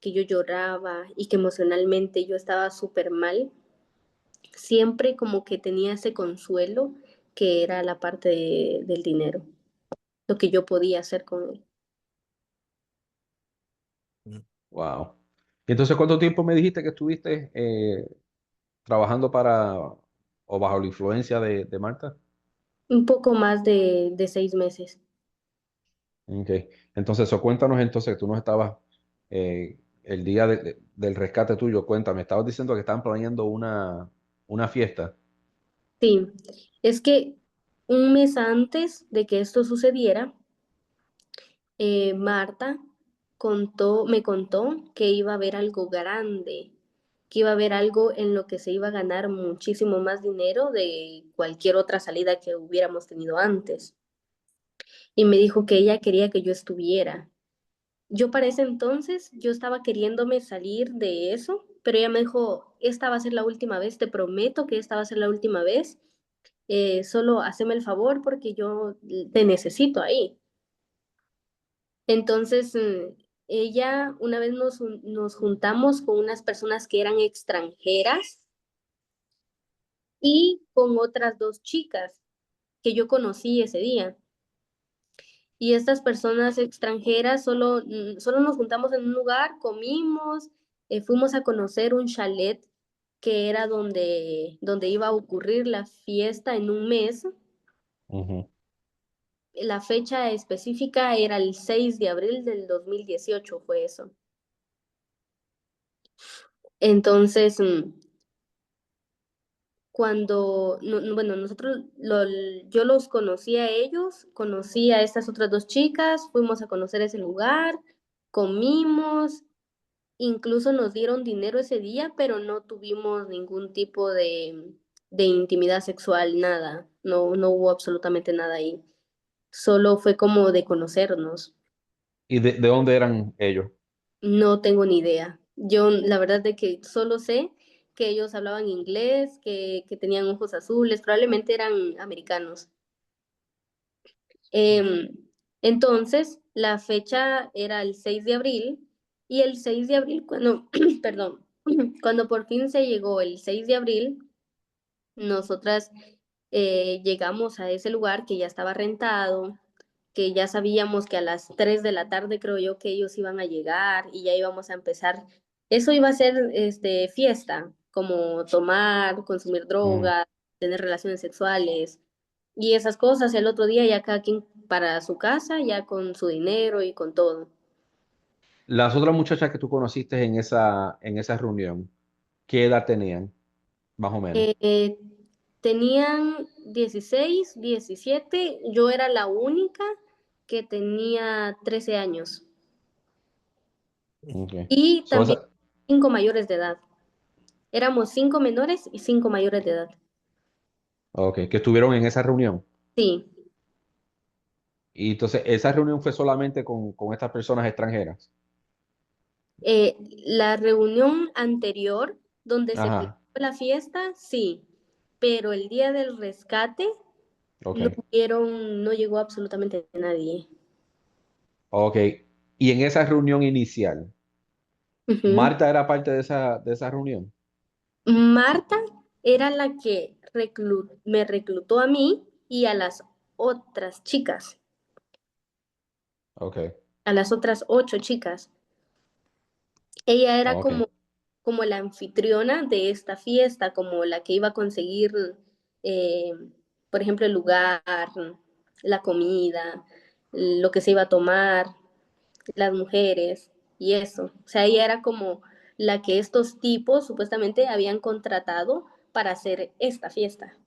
que yo lloraba y que emocionalmente yo estaba súper mal, siempre como que tenía ese consuelo que era la parte del dinero, lo que yo podía hacer con él. Mm. wow. Y entonces, ¿cuánto tiempo me dijiste que estuviste trabajando o bajo la influencia de Marta? Un poco más de 6 meses. Ok. Entonces, cuéntanos entonces, tú no estabas el día del rescate tuyo, cuéntame, estabas diciendo que estaban planeando una fiesta. Sí, es que un mes antes de que esto sucediera, Marta me contó que iba a haber algo grande, que iba a haber algo en lo que se iba a ganar muchísimo más dinero de cualquier otra salida que hubiéramos tenido antes. Y me dijo que ella quería que yo estuviera. Yo para ese entonces, yo estaba queriéndome salir de eso, pero ella me dijo, esta va a ser la última vez, te prometo que esta va a ser la última vez, solo haceme el favor porque yo te necesito ahí. Entonces, ella, una vez nos juntamos con unas personas que eran extranjeras y con otras dos chicas que yo conocí ese día. Y estas personas extranjeras solo nos juntamos en un lugar, comimos, fuimos a conocer un chalet que era donde iba a ocurrir la fiesta en un mes. Ujú. La fecha específica era el 6 de abril del 2018 fue eso. Entonces, cuando, bueno, yo los conocí a ellos, conocí a estas otras dos chicas, fuimos a conocer ese lugar, comimos, incluso nos dieron dinero ese día, pero no tuvimos ningún tipo de intimidad sexual, nada, no, no hubo absolutamente nada ahí. solo fue como de conocernos. ¿Y de dónde eran ellos? No tengo ni idea. Yo, la verdad de que solo sé que ellos hablaban inglés, que tenían ojos azules, probablemente eran americanos. Em, entonces, la fecha era el 6 de abril y el 6 de abril, cuando, perdón, cuando por fin se llegó el 6 de abril, nosotras llegamos a ese lugar que ya estaba rentado, que ya sabíamos que a las 3 de la tarde creo yo que ellos iban a llegar y ya íbamos a empezar. Eso iba a ser fiesta, como tomar, consumir Mm. drogas, tener relaciones sexuales y esas cosas. El otro día ya cada quien para su casa, ya con su dinero y con todo. Las otras muchachas que tú conociste en esa reunión, ¿qué edad tenían, más o menos? Eh, tenían 16, 17, yo era la única que tenía 13 años Okay. y So, también 5 mayores de edad. Éramos 5 menores y 5 mayores de edad. ok, que estuvieron en esa reunión. Sí, Y entonces, esa reunión fue solamente con estas personas extranjeras. la reunión anterior donde se planeó Ajá, la fiesta, sí, pero el día del rescate ok, no hubieron, no llegó absolutamente nadie. ok. Y en esa reunión inicial, Ujú. Marta era parte de esa reunión. Marta era la que me reclutó a mí y a las otras chicas, Ok, a las otras 8 chicas. Ella era ok. como la anfitriona de esta fiesta, como la que iba a conseguir, eh, por ejemplo, el lugar, la comida, lo que se iba a tomar, las mujeres y eso. O sea, ella era como la que estos tipos supuestamente habían contratado para hacer esta fiesta.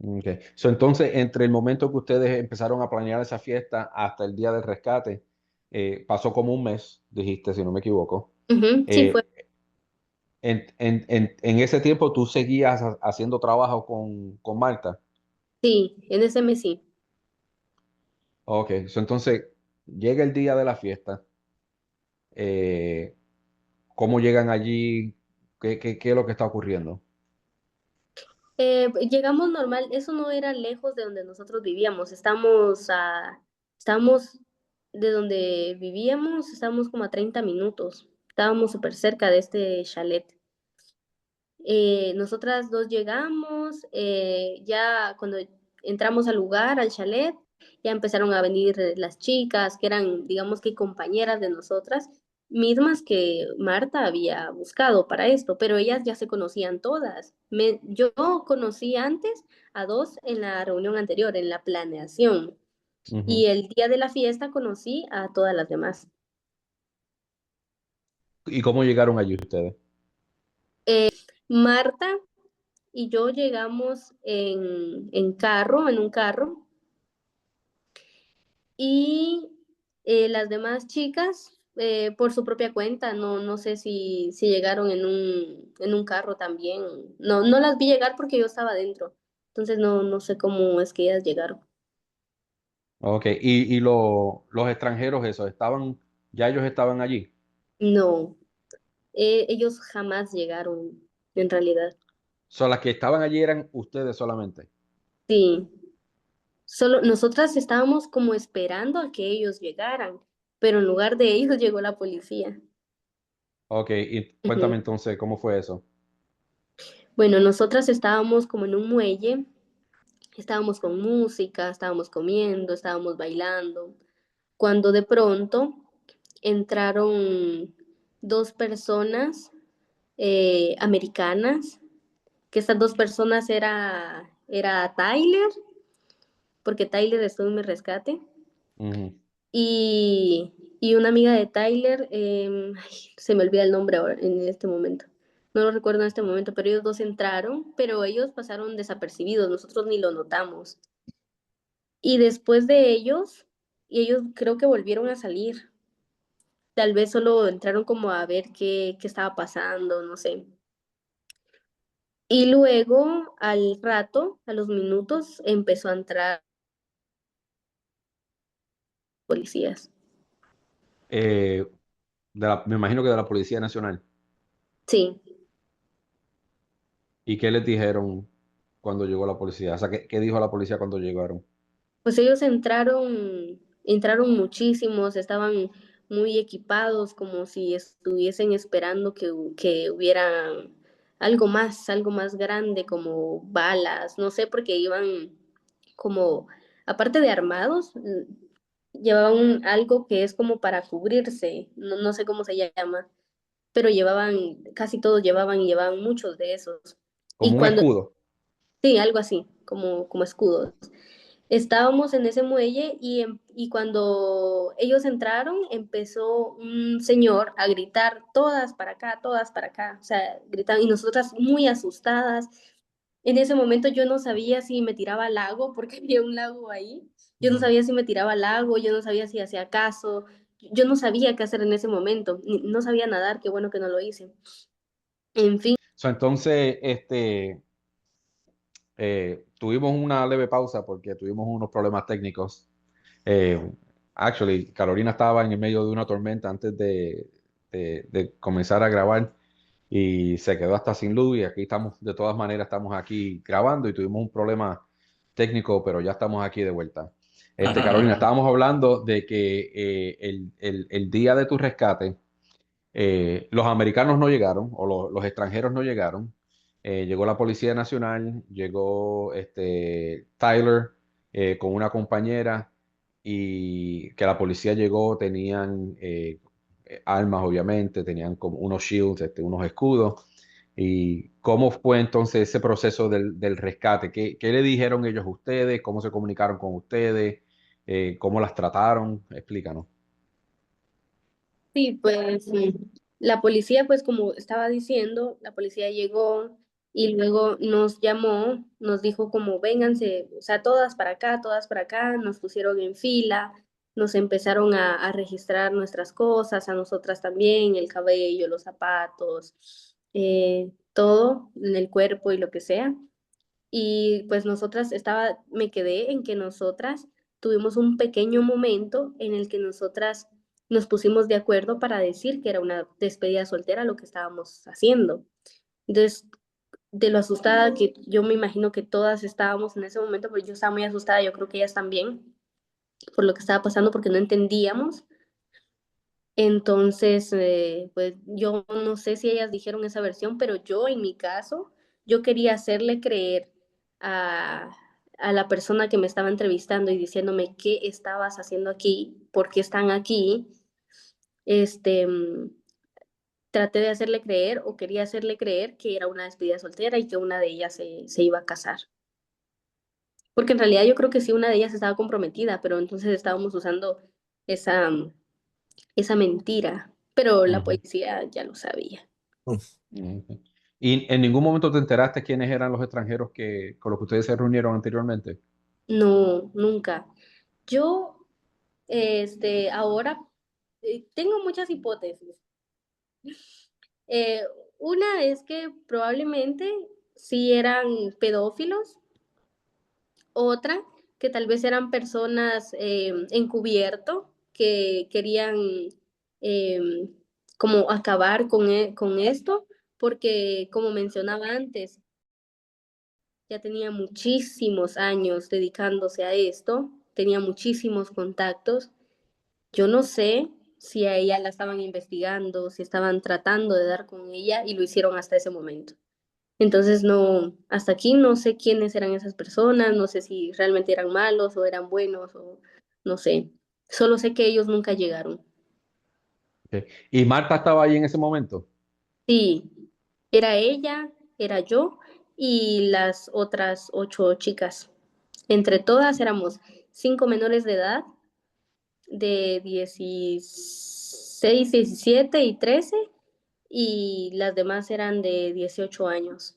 Okay. So, entonces, entre el momento que ustedes empezaron a planear esa fiesta hasta el día del rescate, pasó como un mes, dijiste, si no me equivoco. Ujú, sí, fue, Eh, en ese tiempo tú seguías haciendo trabajo con Marta. sí, en ese mes sí. Ok, so, entonces llega el día de la fiesta. eh, ¿Cómo llegan allí? ¿Qué es lo que está ocurriendo? Llegamos normal, eso no era lejos de donde nosotros vivíamos, estamos de donde vivíamos, estábamos como a 30 minutos, estábamos súper cerca de este chalet. Nosotras dos llegamos, ya cuando entramos al lugar, al chalet, ya empezaron a venir las chicas, que eran, digamos que compañeras de nosotras, mismas que Marta había buscado para esto, pero ellas ya se conocían todas. Yo conocí antes a dos en la reunión anterior, en la planeación, Ujú. y el día de la fiesta conocí a todas las demás. ¿Y cómo llegaron allí ustedes? Marta y yo llegamos en un carro, y las demás chicas por su propia cuenta, no sé si llegaron en un carro también. No las vi llegar porque yo estaba dentro, entonces no sé cómo es que ellas llegaron. Ok, y los extranjeros, eso, ya ellos estaban allí. No, ellos jamás llegaron, en realidad. So, las que estaban allí eran ustedes solamente. Sí, solo nosotras estábamos como esperando a que ellos llegaran, pero en lugar de ellos llegó la policía. Ok, y Ujú. cuéntame entonces, ¿cómo fue eso? Bueno, nosotras estábamos como en un muelle. Estábamos con música, estábamos comiendo, estábamos bailando, cuando de pronto entraron dos personas americanas, que estas dos personas era Tyler, porque Tyler estuvo en mi rescate, Ujú. y una amiga de Tyler, ay, se me olvida el nombre ahora en este momento. No lo recuerdo en este momento, pero ellos dos entraron, pero ellos pasaron desapercibidos, nosotros ni lo notamos. Y después de ellos, y ellos creo que volvieron a salir. Tal vez solo entraron como a ver qué estaba pasando, no sé. Y luego, al rato, a los minutos, empezó a entrar. policías. Eh, me imagino que de la Policía Nacional. Sí. ¿Y qué les dijeron cuando llegó la policía? O sea, ¿qué dijo la policía cuando llegaron? Pues ellos entraron muchísimos, estaban muy equipados, como si estuviesen esperando que hubiera algo más grande, como balas, no sé, porque iban como, aparte de armados, llevaban algo que es como para cubrirse, no sé cómo se llama, pero casi todos llevaban muchos de esos. Y Como un cuando, escudo. sí, algo así, como escudos. Estábamos en ese muelle y cuando ellos entraron, empezó un señor a gritar, todas para acá, o sea, gritaban, y nosotras muy asustadas. En ese momento yo no sabía si me tiraba al lago, porque había un lago ahí. Yo no Ujú. sabía si me tiraba al lago, yo no sabía si hacía caso, yo no sabía qué hacer en ese momento, no sabía nadar, qué bueno que no lo hice. En fin. So, entonces, tuvimos una leve pausa porque tuvimos unos problemas técnicos. Eh, Actually, Carolina estaba en el medio de una tormenta antes de comenzar a grabar y se quedó hasta sin luz y aquí estamos, de todas maneras, estamos aquí grabando y tuvimos un problema técnico, pero ya estamos aquí de vuelta. Carolina, estábamos hablando de que el día de tu rescate, los americanos no llegaron o los extranjeros no llegaron. Llegó la Policía Nacional, llegó Tyler con una compañera y que la policía llegó, tenían armas obviamente, tenían como unos shields, unos escudos. ¿Y cómo fue entonces ese proceso del rescate? ¿Qué le dijeron ellos a ustedes? ¿Cómo se comunicaron con ustedes? ¿Cómo las trataron? Explícanos. Sí, pues la policía, pues como estaba diciendo, la policía llegó y luego nos llamó, nos dijo como vénganse, o sea, todas para acá, nos pusieron en fila, nos empezaron a registrar nuestras cosas, a nosotras también, el cabello, los zapatos, todo en el cuerpo y lo que sea. Y pues me quedé en que nosotras tuvimos un pequeño momento en el que nosotras nos pusimos de acuerdo para decir que era una despedida soltera lo que estábamos haciendo. Entonces, de lo asustada que yo me imagino que todas estábamos en ese momento, porque yo estaba muy asustada, yo creo que ellas también, por lo que estaba pasando, porque no entendíamos. Entonces, pues yo no sé si ellas dijeron esa versión, pero yo en mi caso, yo quería hacerle creer a, a la persona que me estaba entrevistando y diciéndome qué estabas haciendo aquí, por qué están aquí. Este, traté de hacerle creer o quería hacerle creer que era una despedida soltera y que una de ellas se iba a casar. Porque en realidad yo creo que sí, una de ellas estaba comprometida, pero entonces estábamos usando esa, esa mentira, pero la Ujú. policía ya lo sabía. Ok. ¿Y en ningún momento te enteraste quiénes eran los extranjeros con los que ustedes se reunieron anteriormente? No, nunca. Yo, ahora tengo muchas hipótesis. Eh, una es que probablemente sí eran pedófilos, otra que tal vez eran personas encubierto que querían eh, como acabar con esto, porque como mencionaba antes, ya tenía muchísimos años dedicándose a esto, tenía muchísimos contactos. Yo no sé si a ella la estaban investigando, si estaban tratando de dar con ella y lo hicieron hasta ese momento. Entonces no, hasta aquí no sé quiénes eran esas personas, no sé si realmente eran malos o eran buenos o no sé. Solo sé que ellos nunca llegaron. Ok. ¿Y Marta estaba ahí en ese momento? Sí, era ella, era yo y las otras 8 chicas. Entre todas éramos 5 menores de edad de 16, 17 y 13 y las demás eran de 18 años.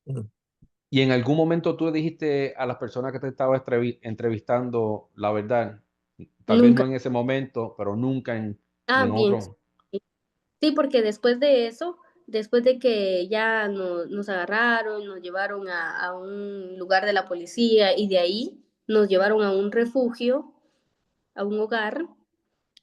Ujú. ¿Y en algún momento tú le dijiste a las personas que te estaba entrevistando la verdad? Tal vez Nunca. no en ese momento, pero nunca Ah, en bien. otro. Sí, porque después de eso, después de que ya nos agarraron, nos llevaron a un lugar de la policía y de ahí nos llevaron a un refugio a un hogar,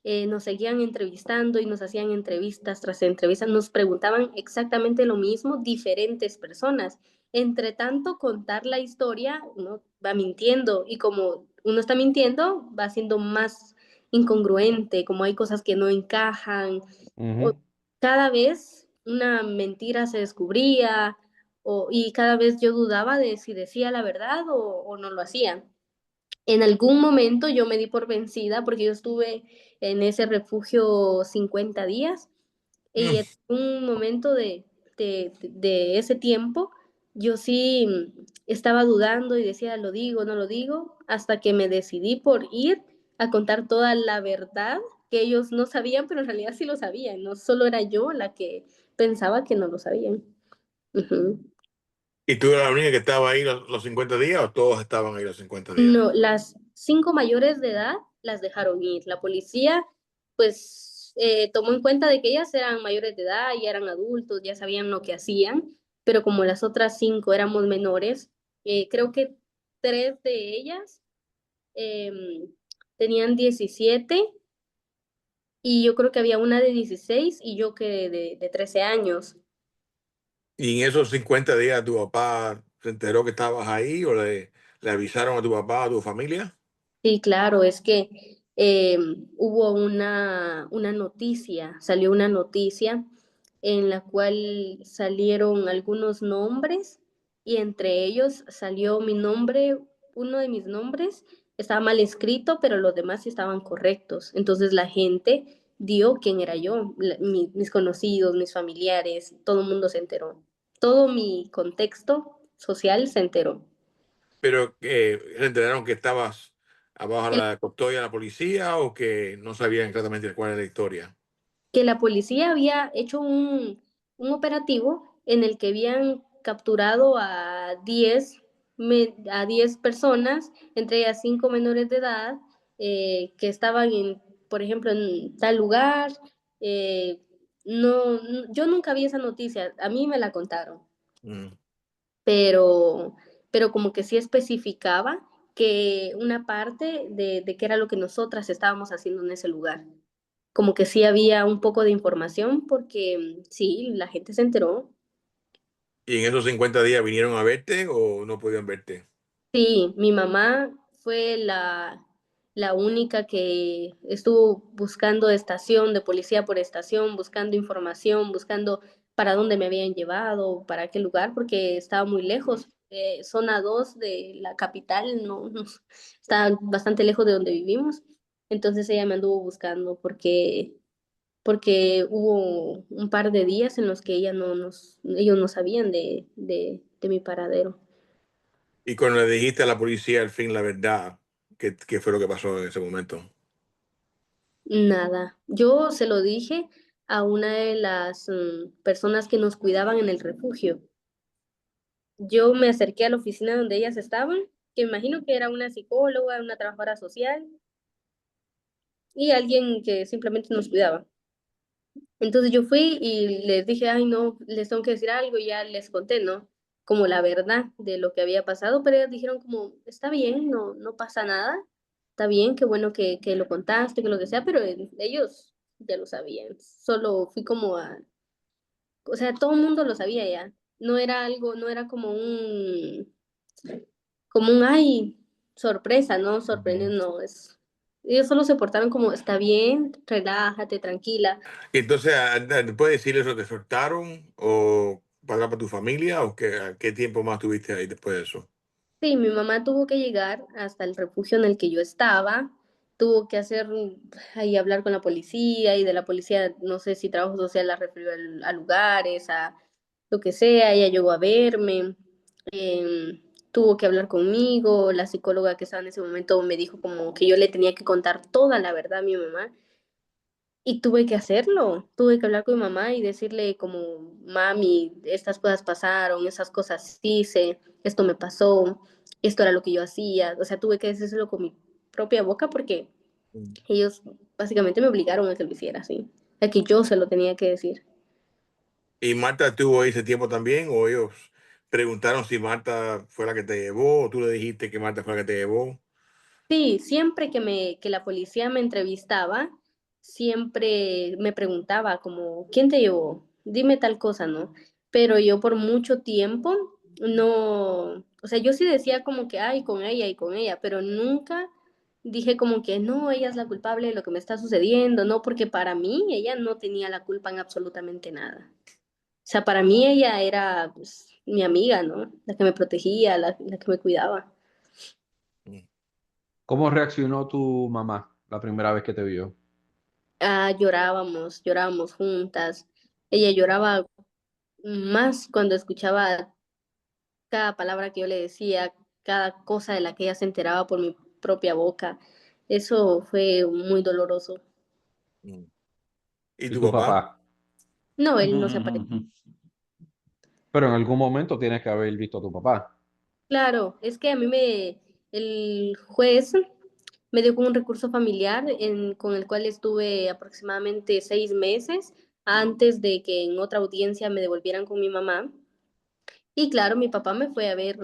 nos seguían entrevistando y nos hacían entrevistas tras entrevistas, nos preguntaban exactamente lo mismo diferentes personas. Entre tanto, contar la historia, uno va mintiendo y como uno está mintiendo, va siendo más incongruente, como hay cosas que no encajan, o cada vez una mentira se descubría y cada vez yo dudaba de si decía la verdad o no lo hacía. En algún momento yo me di por vencida porque yo estuve en ese refugio 50 días y en un momento de ese tiempo yo sí estaba dudando y decía, lo digo, no lo digo, hasta que me decidí por ir a contar toda la verdad que ellos no sabían, pero en realidad sí lo sabían, no solo era yo la que pensaba que no lo sabían. Ujú. ¿Y tú eras la única que estaba ahí los 50 días o todos estaban ahí los 50 días? No, las 5 mayores de edad las dejaron ir. La policía, pues, tomó en cuenta de que ellas eran mayores de edad, ya eran adultos, ya sabían lo que hacían, pero como las otras 5 éramos menores, creo que 3 de ellas em, tenían 17 y yo creo que había una de 16 y yo que de 13 años. ¿Y en esos 50 días tu papá se enteró que estabas ahí o le avisaron a tu papá, a tu familia? Sí, claro, es que hubo una noticia, salió una noticia en la cual salieron algunos nombres y entre ellos salió mi nombre, uno de mis nombres estaba mal escrito, pero los demás sí estaban correctos. Entonces la gente dio quién era yo, mis conocidos, mis familiares, todo el mundo se enteró. Todo mi contexto social se enteró. Pero se enteraron que estabas abajo de la custodia de la policía o que no sabían exactamente cuál era la historia. Que la policía había hecho un operativo en el que habían capturado a 10 personas, entre ellas 5 menores de edad, que estaban por ejemplo, en tal lugar. eh, no, yo nunca vi esa noticia, a mí me la contaron, Mm. pero, pero como que sí especificaba que una parte de qué era lo que nosotras estábamos haciendo en ese lugar. Como que sí había un poco de información porque sí, la gente se enteró. ¿Y en esos 50 días vinieron a verte o no podían verte? Sí, mi mamá fue la única que estuvo buscando estación de policía por estación, buscando información, buscando para dónde me habían llevado, para qué lugar, porque estaba muy lejos. Zona 2 de la capital, no, está bastante lejos de donde vivimos. Entonces ella me anduvo buscando porque hubo un par de días en los que ellos no sabían de mi paradero. Y cuando le dijiste a la policía al fin la verdad, ¿qué fue lo que pasó en ese momento? Nada. Yo se lo dije a una de las personas que nos cuidaban en el refugio. Yo me acerqué a la oficina donde ellas estaban, que imagino que era una psicóloga, una trabajadora social y alguien que simplemente nos cuidaba. Entonces yo fui y les dije, ay, no, les tengo que decir algo, y ya les conté, ¿no? Como la verdad de lo que había pasado, pero ellos dijeron como, está bien, no pasa nada, está bien, qué bueno que lo contaste, que lo que sea, pero ellos ya lo sabían. Solo fui como o sea, todo el mundo lo sabía ya. No era algo, no era ay, sorpresa, ¿no? Sorprendido, no, ellos solo se portaron como, está bien, relájate, tranquila. Y entonces, después de decir eso, ¿te soltaron o pagar para tu familia o qué tiempo más tuviste ahí después de eso? Sí, mi mamá tuvo que llegar hasta el refugio en el que yo estaba, tuvo que hacer ahí hablar con la policía y de la policía, no sé si trabajo social la refirió a lugares, a lo que sea, ella llegó a verme, tuvo que hablar conmigo, la psicóloga que estaba en ese momento me dijo como que yo le tenía que contar toda la verdad a mi mamá y tuve que hacerlo, tuve que hablar con mi mamá y decirle como, mami, estas cosas pasaron, esas cosas hice, esto me pasó, esto era lo que yo hacía, o sea, tuve que decírselo con mi propia boca porque Mm. ellos básicamente me obligaron a que lo hiciera así, a que yo se lo tenía que decir. ¿Y Marta estuvo ahí ese tiempo también o ellos preguntaron si Marta fue la que te llevó o tú le dijiste que Marta fue la que te llevó? Sí, siempre que la policía me entrevistaba, siempre me preguntaba como, ¿quién te llevó? Dime tal cosa, ¿no? Pero yo por mucho tiempo no, o sea, yo sí decía como que, ay, con ella y con ella, pero nunca dije como que no, ella es la culpable de lo que me está sucediendo, no, porque para mí ella no tenía la culpa en absolutamente nada. O sea, para mí ella era pues, mi amiga, ¿no? La que me protegía, la que me cuidaba. Mm. ¿Cómo reaccionó tu mamá la primera vez que te vio? Ah, llorábamos juntas. Ella lloraba más cuando escuchaba cada palabra que yo le decía, cada cosa de la que ella se enteraba por mi propia boca. Eso fue muy doloroso. Mm. ¿Y ¿Y tu tu papá? papá? No, él no se apareció. Pero en algún momento tienes que haber visto a tu papá. Claro, es que el juez me dio como un recurso familiar con el cual estuve aproximadamente 6 meses antes de que en otra audiencia me devolvieran con mi mamá. Y claro, mi papá me fue a ver,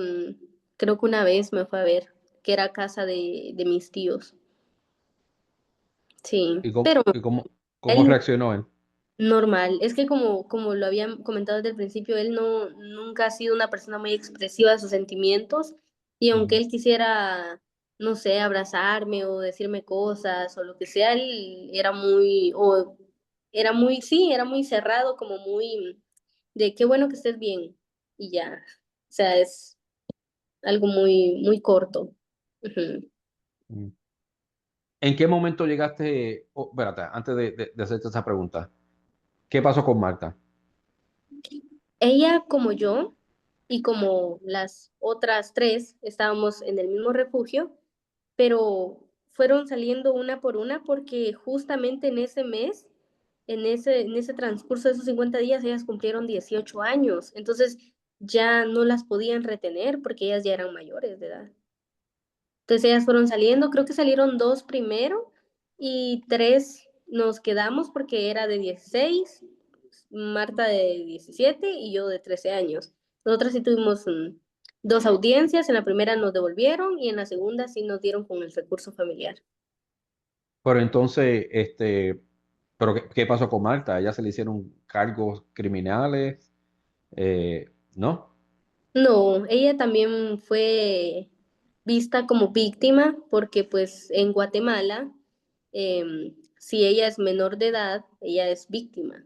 creo que una vez me fue a ver, que era casa de mis tíos. Sí, ¿Y cómo, pero cómo él reaccionó él? normal. Es que como lo había comentado desde el principio, él no, nunca ha sido una persona muy expresiva de sus sentimientos y aunque Ujú. él quisiera, no sé, abrazarme o decirme cosas o lo que sea, él sí, era muy cerrado, como muy de qué bueno que estés bien y ya. O sea, es algo muy corto. Ujú. Mm. ¿En qué momento llegaste? Oh, espérate, antes de hacerte esa pregunta, ¿qué pasó con Marta? Ella como yo y como las otras tres estábamos en el mismo refugio, pero fueron saliendo una por una porque justamente en ese mes, en ese transcurso de esos 50 días, ellas cumplieron 18 años. Entonces ya no las podían retener porque ellas ya eran mayores de edad. Entonces ellas fueron saliendo, creo que salieron dos primero y tres nos quedamos porque era de 16, Marta de 17 y yo de 13 años. Nosotras sí tuvimos dos audiencias, en la primera nos devolvieron y en la segunda sí nos dieron con el recurso familiar. Pero entonces, ¿pero qué pasó con Marta? ¿A ella se le hicieron cargos criminales? ¿No? No, ella también fue vista como víctima porque pues en Guatemala, si ella es menor de edad, ella es víctima.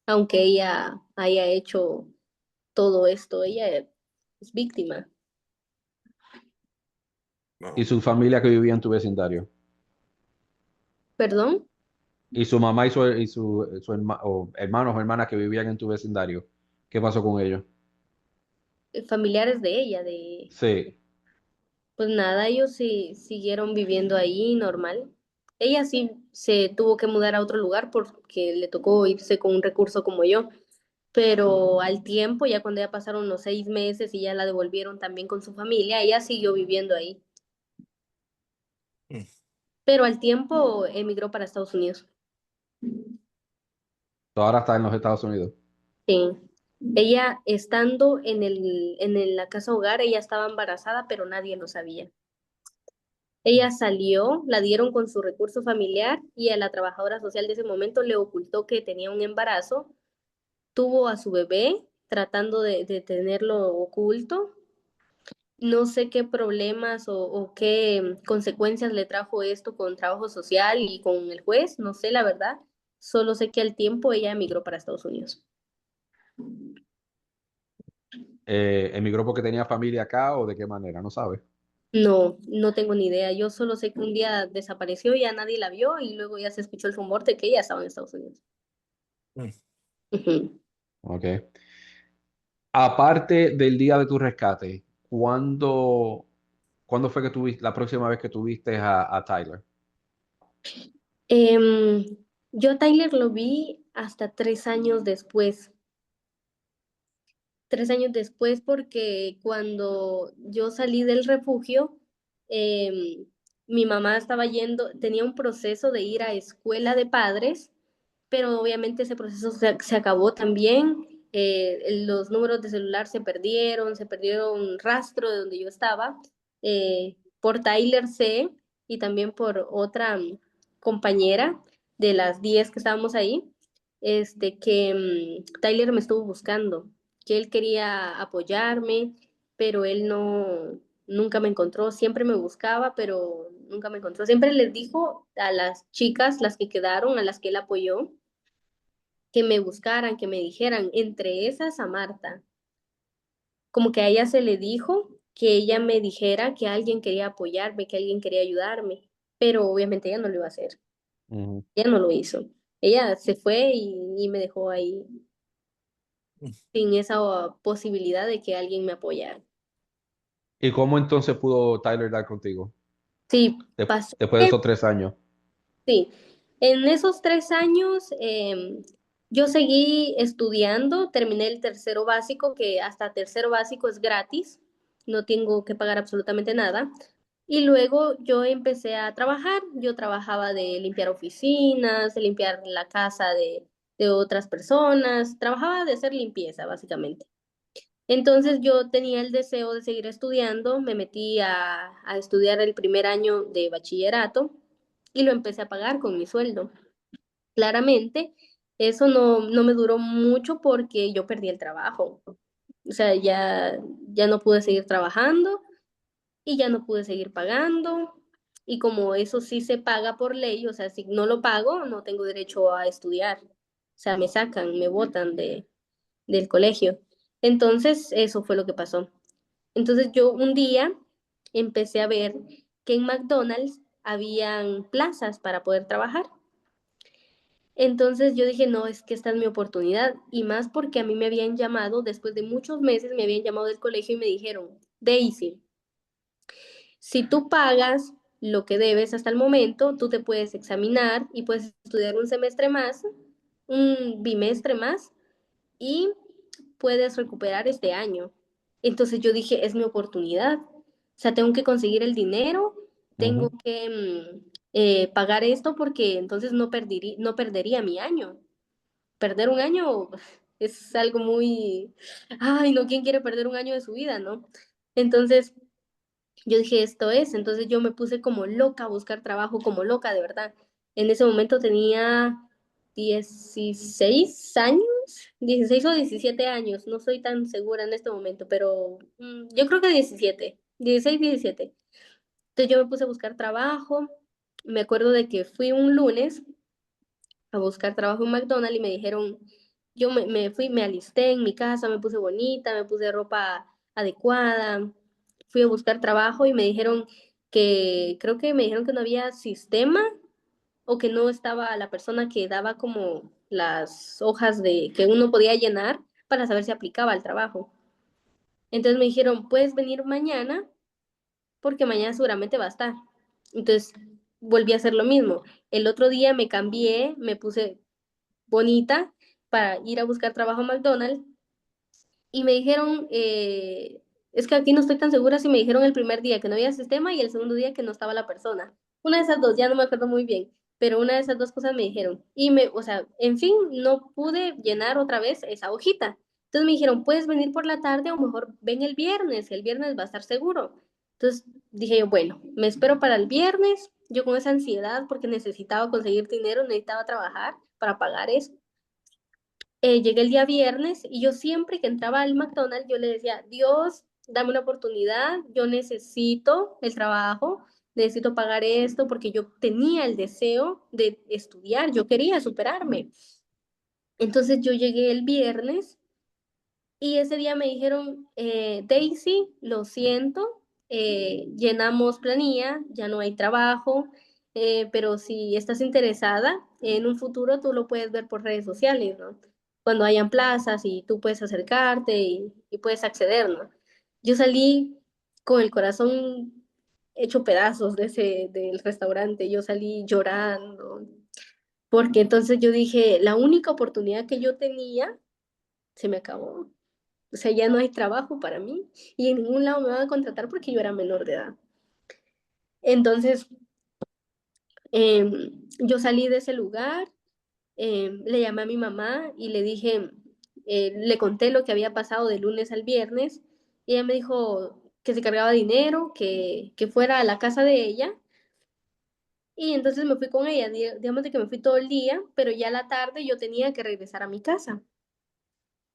Aunque ella haya hecho todo esto, ella es víctima. Y No. su familia que vivía en tu vecindario. ¿Perdón? Y su mamá o hermanos o hermanas que vivían en tu vecindario. ¿Qué pasó con ellos? Familiares de ella, Sí. pues nada, ellos sí siguieron viviendo ahí normal. Ella sí se tuvo que mudar a otro lugar porque le tocó irse con un recurso como yo, pero al tiempo, ya cuando ya pasaron los 6 meses y ya la devolvieron también con su familia, ella siguió viviendo ahí, Mm. pero al tiempo emigró para Estados Unidos. Ahora está en los Estados Unidos. Sí. Ella estando la casa hogar, ella estaba embarazada, pero nadie lo sabía. Ella salió, la dieron con su recurso familiar y a la trabajadora social de ese momento le ocultó que tenía un embarazo, tuvo a su bebé tratando de tenerlo oculto. No sé qué problemas o qué consecuencias le trajo esto con trabajo social y con el juez, no sé la verdad. Solo sé que al tiempo ella emigró para Estados Unidos. ¿Emigró porque tenía familia acá o de qué manera? No sabe. No, no tengo ni idea. Yo solo sé que un día desapareció y ya nadie la vio y luego ya se escuchó el rumor de que ella estaba en Estados Unidos. Mm. Ujú. Ok. Aparte del día de tu rescate, ¿cuándo fue que tuviste la próxima vez que tuviste a Tyler? Em, yo a Tyler lo vi hasta 3 años después. 3 años después porque cuando yo salí del refugio, em, mi mamá estaba tenía un proceso de ir a escuela de padres, pero obviamente ese proceso se acabó también. Los números de celular se perdieron rastro de donde yo estaba. por Tyler C y también por otra compañera de las 10 que estábamos ahí, que Tyler me estuvo buscando, que él quería apoyarme, pero él nunca me encontró, siempre me buscaba, pero nunca me encontró. Siempre les dijo a las chicas, las que quedaron, a las que él apoyó, que me buscaran, que me dijeran, entre esas a Marta, como que a ella se le dijo que ella me dijera que alguien quería apoyarme, que alguien quería ayudarme, pero obviamente ella no lo iba a hacer, Ujú. ella no lo hizo. Ella se fue y me dejó ahí sin esa posibilidad de que alguien me apoyara. ¿Y cómo entonces pudo Tyler dar contigo Sí, pasó. después de esos 3 años? Sí, en esos 3 años yo seguí estudiando, terminé el tercero básico, que hasta tercero básico es gratis, no tengo que pagar absolutamente nada. Y luego yo empecé a trabajar, yo trabajaba de limpiar oficinas, de limpiar la casa de otras personas, trabajaba de hacer limpieza, básicamente. Entonces yo tenía el deseo de seguir estudiando, me metí a estudiar el primer año de bachillerato y lo empecé a pagar con mi sueldo. Claramente, eso no me duró mucho porque yo perdí el trabajo. O sea, ya no pude seguir trabajando y ya no pude seguir pagando. Y como eso sí se paga por ley, o sea, si no lo pago, no tengo derecho a estudiar. O sea, me sacan, me botan del colegio. Entonces, eso fue lo que pasó. Entonces yo un día empecé a ver que en McDonald's habían plazas para poder trabajar. Entonces yo dije, no, es que esta es mi oportunidad. Y más porque a mí me habían llamado, después de muchos meses, me habían llamado del colegio y me dijeron, Daisy, si tú pagas lo que debes hasta el momento, tú te puedes examinar y puedes estudiar un semestre más, un bimestre más, y puedes recuperar este año. Entonces yo dije, es mi oportunidad. O sea, tengo que conseguir el dinero, tengo Ujú. que pagar esto porque entonces no perdería mi año. Perder un año es algo muy, ay, no, ¿quién quiere perder un año de su vida, no? Entonces yo dije, esto es, entonces yo me puse como loca a buscar trabajo, como loca, de verdad. En ese momento tenía 16 años, 16 o 17 años, no soy tan segura en este momento, pero yo creo que 17, 16, 17. Entonces yo me puse a buscar trabajo, me acuerdo de que fui un lunes a buscar trabajo en McDonald's y me dijeron, me fui, me alisté en mi casa, me puse bonita, me puse ropa adecuada, fui a buscar trabajo y me dijeron creo que me dijeron que no había sistema o que no estaba la persona que daba como las hojas de que uno podía llenar para saber si aplicaba al trabajo. Entonces me dijeron, puedes venir mañana porque mañana seguramente va a estar. Entonces volví a hacer lo mismo. El otro día me cambié, me puse bonita para ir a buscar trabajo a McDonald's y me dijeron, es que aquí no estoy tan segura si me dijeron el primer día que no había sistema y el segundo día que no estaba la persona. Una de esas dos, ya no me acuerdo muy bien, pero una de esas dos cosas me dijeron. O sea, en fin, no pude llenar otra vez esa hojita. Entonces me dijeron, puedes venir por la tarde o mejor ven el viernes va a estar seguro. Entonces dije yo, bueno, me espero para el viernes, yo con esa ansiedad porque necesitaba conseguir dinero, necesitaba trabajar para pagar eso. Llegué el día viernes y yo siempre que entraba al McDonald's, yo le decía, Dios, dame una oportunidad, yo necesito el trabajo, necesito pagar esto porque yo tenía el deseo de estudiar, yo quería superarme. Entonces yo llegué el viernes y ese día me dijeron, Daisy, lo siento, llenamos planilla, ya no hay trabajo, pero si estás interesada, en un futuro tú lo puedes ver por redes sociales, ¿no? Cuando hayan plazas y tú puedes acercarte y puedes acceder, ¿no? Yo salí con el corazón hecho pedazos del restaurante, yo salí llorando, porque entonces yo dije, la única oportunidad que yo tenía se me acabó. O sea, ya no hay trabajo para mí y en ningún lado me van a contratar porque yo era menor de edad. Entonces, yo salí de ese lugar, le llamé a mi mamá y le dije, le conté lo que había pasado de lunes al viernes y ella me dijo, que se cargaba dinero, que fuera a la casa de ella. Y entonces me fui con ella, digamos de que me fui todo el día, pero ya a la tarde yo tenía que regresar a mi casa.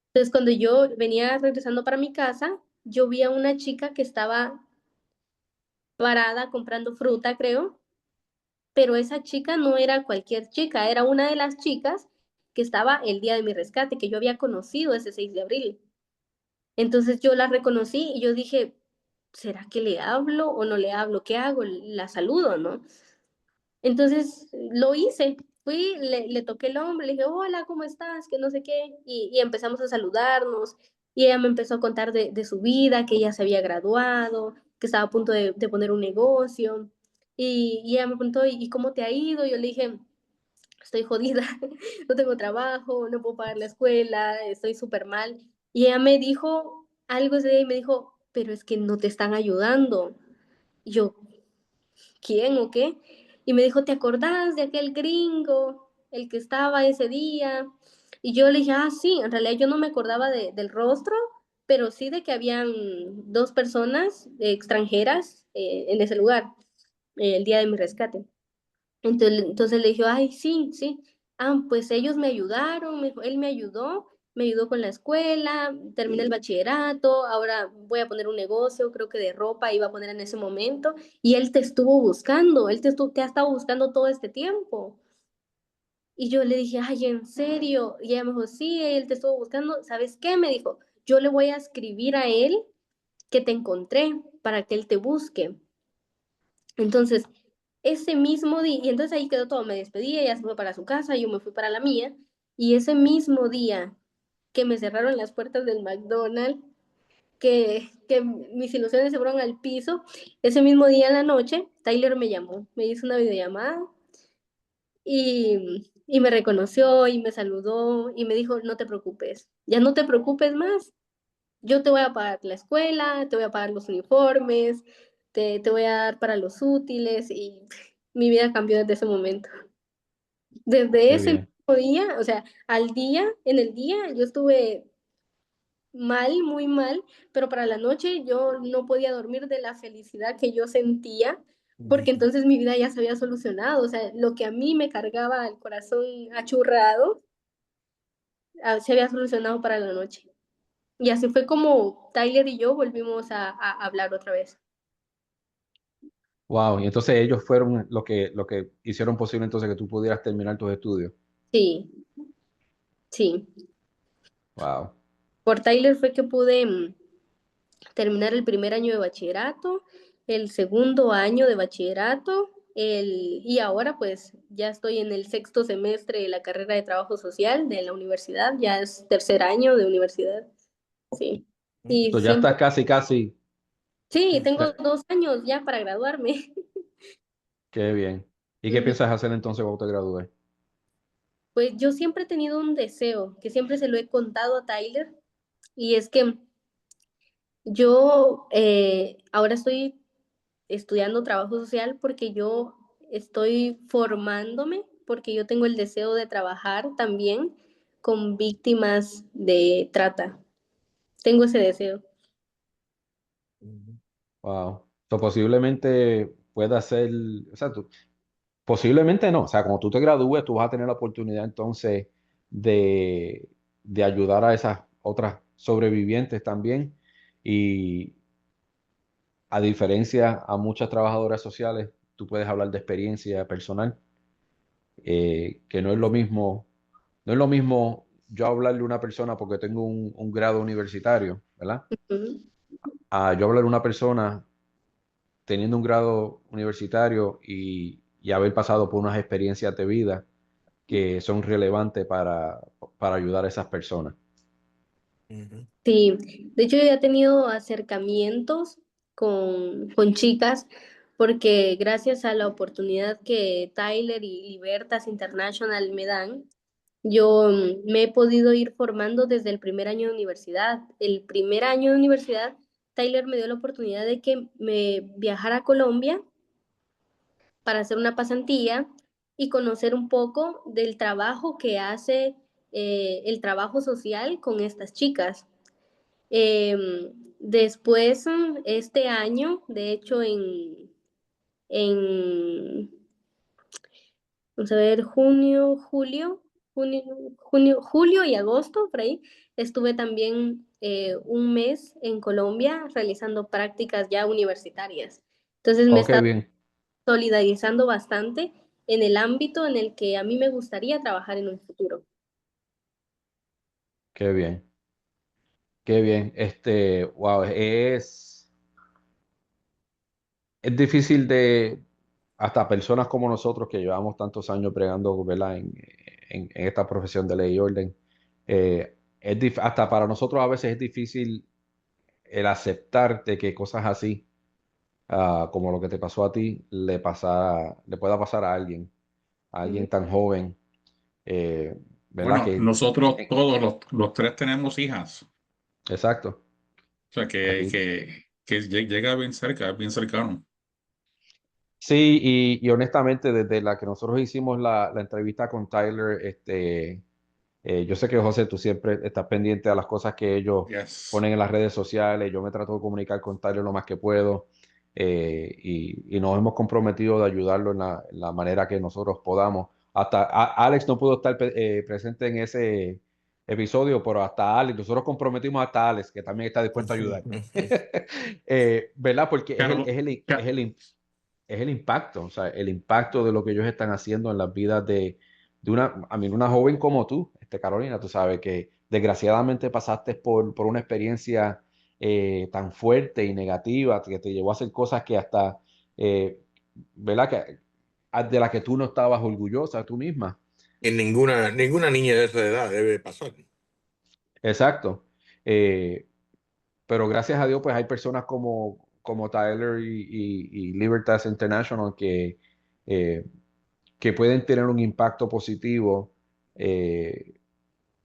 Entonces cuando yo venía regresando para mi casa, yo vi a una chica que estaba parada comprando fruta, creo, pero esa chica no era cualquier chica, era una de las chicas que estaba el día de mi rescate, que yo había conocido ese 6 de abril. Entonces yo la reconocí y yo dije, ¿será que le hablo o no le hablo? ¿Qué hago? La saludo, ¿no? Entonces lo hice, fui, le toqué el hombro, le dije, hola, ¿cómo estás? Que no sé qué, y empezamos a saludarnos, y ella me empezó a contar de su vida, que ella se había graduado, que estaba a punto de poner un negocio, y ella me preguntó, ¿y cómo te ha ido? Yo le dije, estoy jodida, no tengo trabajo, no puedo pagar la escuela, estoy súper mal, y ella me dijo algo ese día y me dijo, pero es que no te están ayudando. Y yo, ¿quién o qué? Y me dijo, ¿te acordás de aquel gringo, el que estaba ese día? Y yo le dije, ah, sí, en realidad yo no me acordaba del rostro, pero sí de que habían dos personas extranjeras en ese lugar, el día de mi rescate. Entonces le dije, ay, sí, sí. Ah, pues ellos me ayudaron, él me ayudó con la escuela, terminé el bachillerato, ahora voy a poner un negocio, creo que de ropa iba a poner en ese momento, y él te estuvo buscando, te ha estado buscando todo este tiempo. Y yo le dije, ay, ¿en serio? Y ella me dijo, sí, él te estuvo buscando. ¿Sabes qué? Me dijo, yo le voy a escribir a él que te encontré para que él te busque. Entonces, ese mismo día, y entonces ahí quedó todo, me despedí, ella se fue para su casa, yo me fui para la mía, y ese mismo día que me cerraron las puertas del McDonald's, que mis ilusiones se fueron al piso, ese mismo día en la noche, Tyler me llamó, me hizo una videollamada y me reconoció y me saludó y me dijo, no te preocupes, ya no te preocupes más, yo te voy a pagar la escuela, te voy a pagar los uniformes, te voy a dar para los útiles y mi vida cambió desde ese momento. Desde Qué ese bien. mismo día, o sea, en el día yo estuve mal, muy mal, pero para la noche yo no podía dormir de la felicidad que yo sentía, porque entonces mi vida ya se había solucionado, o sea, lo que a mí me cargaba el corazón achurrado, se había solucionado para la noche. Y así fue como Tyler y yo volvimos a hablar otra vez. Wow. Y entonces ellos fueron lo que hicieron posible entonces que tú pudieras terminar tus estudios. Sí, sí. Wow. Por Tyler fue que pude terminar el primer año de bachillerato, el segundo año de bachillerato, y ahora pues ya estoy en el sexto semestre de la carrera de trabajo social de la universidad, ya es tercer año de universidad, sí. Y Entonces ya siempre, estás casi. sí, tengo Ya. 2 años ya para graduarme. Qué bien. ¿Y qué Ujú. piensas hacer entonces cuando te gradúes? Pues yo siempre he tenido un deseo, que siempre se lo he contado a Tyler, y es que yo ahora estoy estudiando trabajo social porque yo estoy formándome, porque yo tengo el deseo de trabajar también con víctimas de trata. Tengo ese deseo. Wow. So, posiblemente pueda ser, o sea, posiblemente no. O sea, cuando tú te gradúes, tú vas a tener la oportunidad entonces de, de ayudar a esas otras sobrevivientes también. Y a diferencia a muchas trabajadoras sociales, tú puedes hablar de experiencia personal, que no es lo mismo, no es lo mismo yo hablarle a una persona porque tengo un grado universitario, ¿verdad? Ujú. A yo hablarle a una persona teniendo un grado universitario y haber pasado por unas experiencias de vida que son relevantes para ayudar a esas personas. Sí, de hecho yo ya he tenido acercamientos con chicas porque gracias a la oportunidad que Tyler y Libertas International me dan, yo me he podido ir formando desde el primer año de universidad. El primer año de universidad, Tyler me dio la oportunidad de que me viajara a Colombia para hacer una pasantía y conocer un poco del trabajo que hace el trabajo social con estas chicas. Después, este año, de hecho, en vamos a ver, julio y agosto, por ahí, estuve también un mes en Colombia realizando prácticas ya universitarias. Entonces me he Ok, estado bien, solidarizando bastante en el ámbito en el que a mí me gustaría trabajar en un futuro. qué bien, qué bien. Wow, es difícil hasta personas como nosotros que llevamos tantos años bregando, ¿verdad? En esta profesión de ley y orden. Hasta para nosotros a veces es difícil el aceptar de que cosas así, como lo que te pasó a ti, le pueda pasar a Ujú. alguien tan joven, eh, ¿verdad? Bueno, nosotros todos los tres tenemos hijas. Exacto. O sea, Aquí. que llega bien cercano. Sí, y honestamente, desde la que nosotros hicimos la entrevista con Tyler, yo sé que José, tú siempre estás pendiente a las cosas que ellos Yes. ponen en las redes sociales. Yo me trato de comunicar con Tyler lo más que puedo, y nos hemos comprometido de ayudarlo en la manera que nosotros podamos. Hasta Alex no pudo estar presente en ese episodio, pero hasta Alex, nosotros comprometimos hasta Alex, que también está dispuesto a ayudar. ¿Verdad? Porque Carol, Ca- es el impacto, o sea, el impacto de lo que ellos están haciendo en las vidas una joven como tú, Carolina. Tú sabes que desgraciadamente pasaste por una experiencia tan fuerte y negativa que te llevó a hacer cosas que hasta, eh, ¿verdad? De las que tú no estabas orgullosa tú misma. En ninguna niña de esa edad debe pasar. Exacto. Eh, pero gracias a Dios, pues hay personas como Tyler y Libertas International eh, que pueden tener un impacto positivo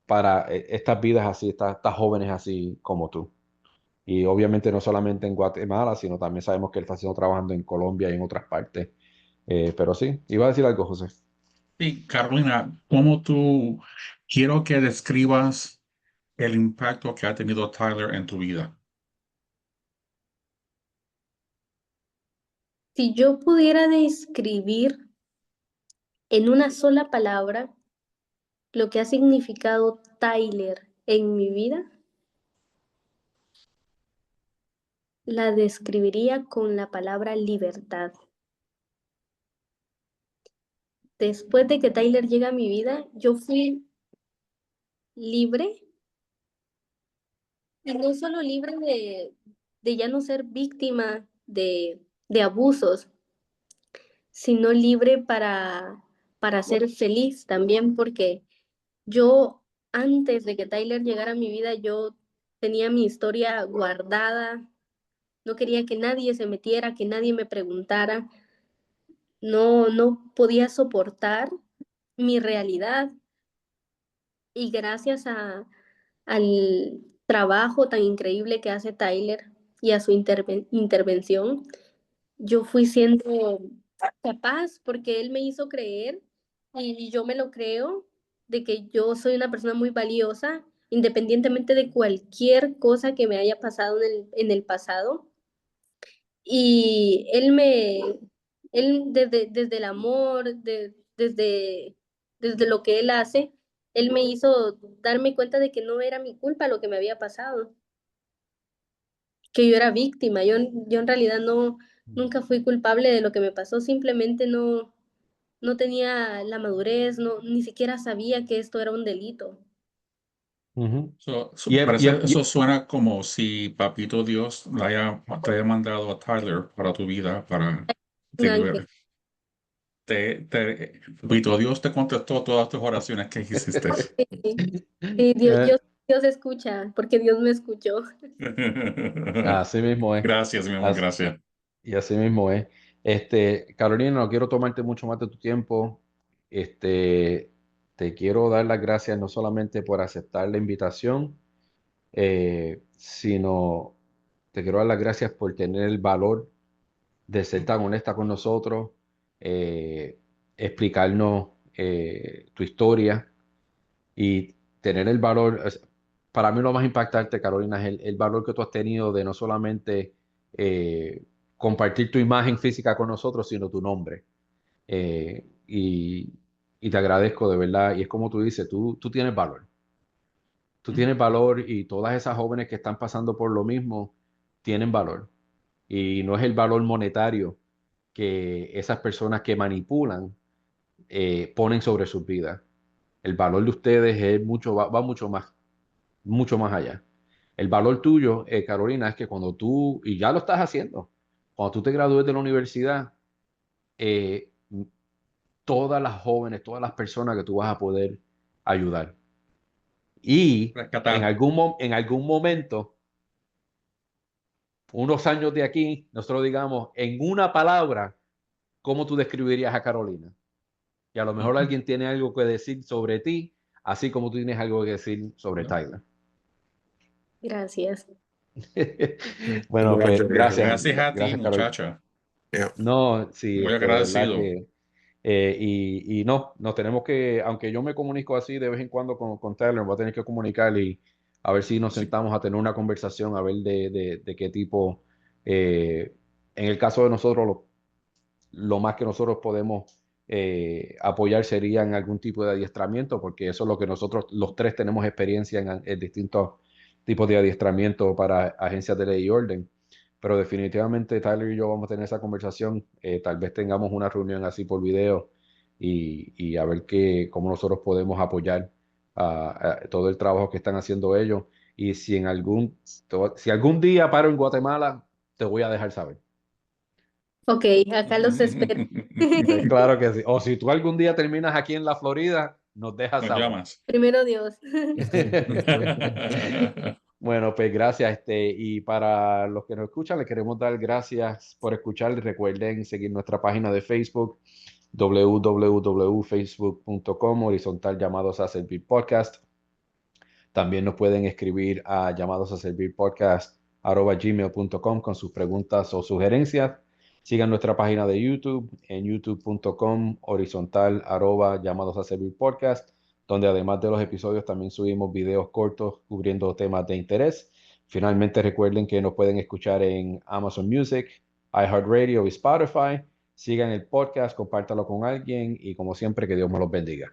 para estas vidas así, estas jóvenes así como tú. Y obviamente no solamente en Guatemala, sino también sabemos que él está haciendo trabajando en Colombia y en otras partes. Pero sí, iba a decir algo, José. sí, Carolina, quiero que describas el impacto que ha tenido Tyler en tu vida? Si yo pudiera describir en una sola palabra lo que ha significado Tyler en mi vida, la describiría con la palabra libertad. Después de que Tyler llega a mi vida, yo fui libre, y no solo libre de ya no ser víctima de abusos, sino libre para ser feliz también, porque yo, antes de que Tyler llegara a mi vida, yo tenía mi historia guardada, no quería que nadie se metiera, que nadie me preguntara, no podía soportar mi realidad, y gracias al trabajo tan increíble que hace Tyler y a su intervención, yo fui siendo capaz, porque él me hizo creer, y yo me lo creo, de que yo soy una persona muy valiosa, independientemente de cualquier cosa que me haya pasado en el pasado. Y él desde el amor, desde lo que él hace, él me hizo darme cuenta de que no era mi culpa lo que me había pasado, que yo era víctima. Yo en realidad nunca fui culpable de lo que me pasó, simplemente no tenía la madurez, ni siquiera sabía que esto era un delito. Ujú. Parece, eso suena como si Papito Dios te haya mandado a Tyler para tu vida, para Un ángel. Papito Dios te contestó todas tus oraciones que hiciste. Sí, sí, Dios escucha, porque Dios me escuchó. Así mismo es. Gracias, mi amor, As- gracias. y así mismo es. Carolina, no quiero tomarte mucho más de tu tiempo. Este, te quiero dar las gracias no solamente por aceptar la invitación, sino te quiero dar las gracias por tener el valor de ser tan honesta con nosotros, eh, explicarnos tu historia y tener el valor. para mí lo más impactante, Carolina, es el valor que tú has tenido de no solamente compartir tu imagen física con nosotros, sino tu nombre. Y te agradezco de verdad. Y es como tú dices, tú tienes valor. Tú tienes valor y todas esas jóvenes que están pasando por lo mismo tienen valor. Y no es el valor monetario que esas personas que manipulan ponen sobre sus vidas. El valor de ustedes es mucho, va mucho más allá. El valor tuyo, Carolina, es que cuando tú, y ya lo estás haciendo, cuando tú te gradúes de la universidad, eh, todas las jóvenes, todas las personas que tú vas a poder ayudar. Y Rescatar. en algún momento, unos años de aquí, nosotros digamos, en una palabra, ¿cómo tú describirías a Carolina? Y a lo mejor alguien tiene algo que decir sobre ti, así como tú tienes algo que decir sobre Tyler. Gracias. Bueno, pues Gracias, gracias. Gracias a ti, gracias, Carolina. muchacha. Yeah. No, sí, Muy de verdad agradecido. que y no, nos tenemos que, aunque yo me comunico así de vez en cuando con Tyler, voy a tener que comunicar y a ver si nos Sí. sentamos a tener una conversación, a ver de qué tipo, en el caso de nosotros, lo más que nosotros podemos apoyar sería en algún tipo de adiestramiento, porque eso es lo que nosotros, los tres, tenemos experiencia en distintos tipos de adiestramiento para agencias de ley y orden. Pero definitivamente Tyler y yo vamos a tener esa conversación. Tal vez tengamos una reunión así por video y a ver cómo nosotros podemos apoyar a todo el trabajo que están haciendo ellos. Y si algún día paro en Guatemala, te voy a dejar saber. Ok, acá los espero. Pues claro que sí. O si tú algún día terminas aquí en la Florida, nos dejas Nos saber. llamas. Primero Dios. Bueno, pues gracias. Y para los que nos escuchan, les queremos dar gracias por escuchar. Recuerden seguir nuestra página de Facebook, www.facebook.com, horizontal llamados a servir podcast. También nos pueden escribir a llamados a servir podcast@gmail.com con sus preguntas o sugerencias. Sigan nuestra página de YouTube en youtube.com horizontal llamados a servir podcast, donde además de los episodios también subimos videos cortos cubriendo temas de interés. Finalmente recuerden que nos pueden escuchar en Amazon Music, iHeartRadio y Spotify. Sigan el podcast, compártalo con alguien y como siempre que Dios me los bendiga.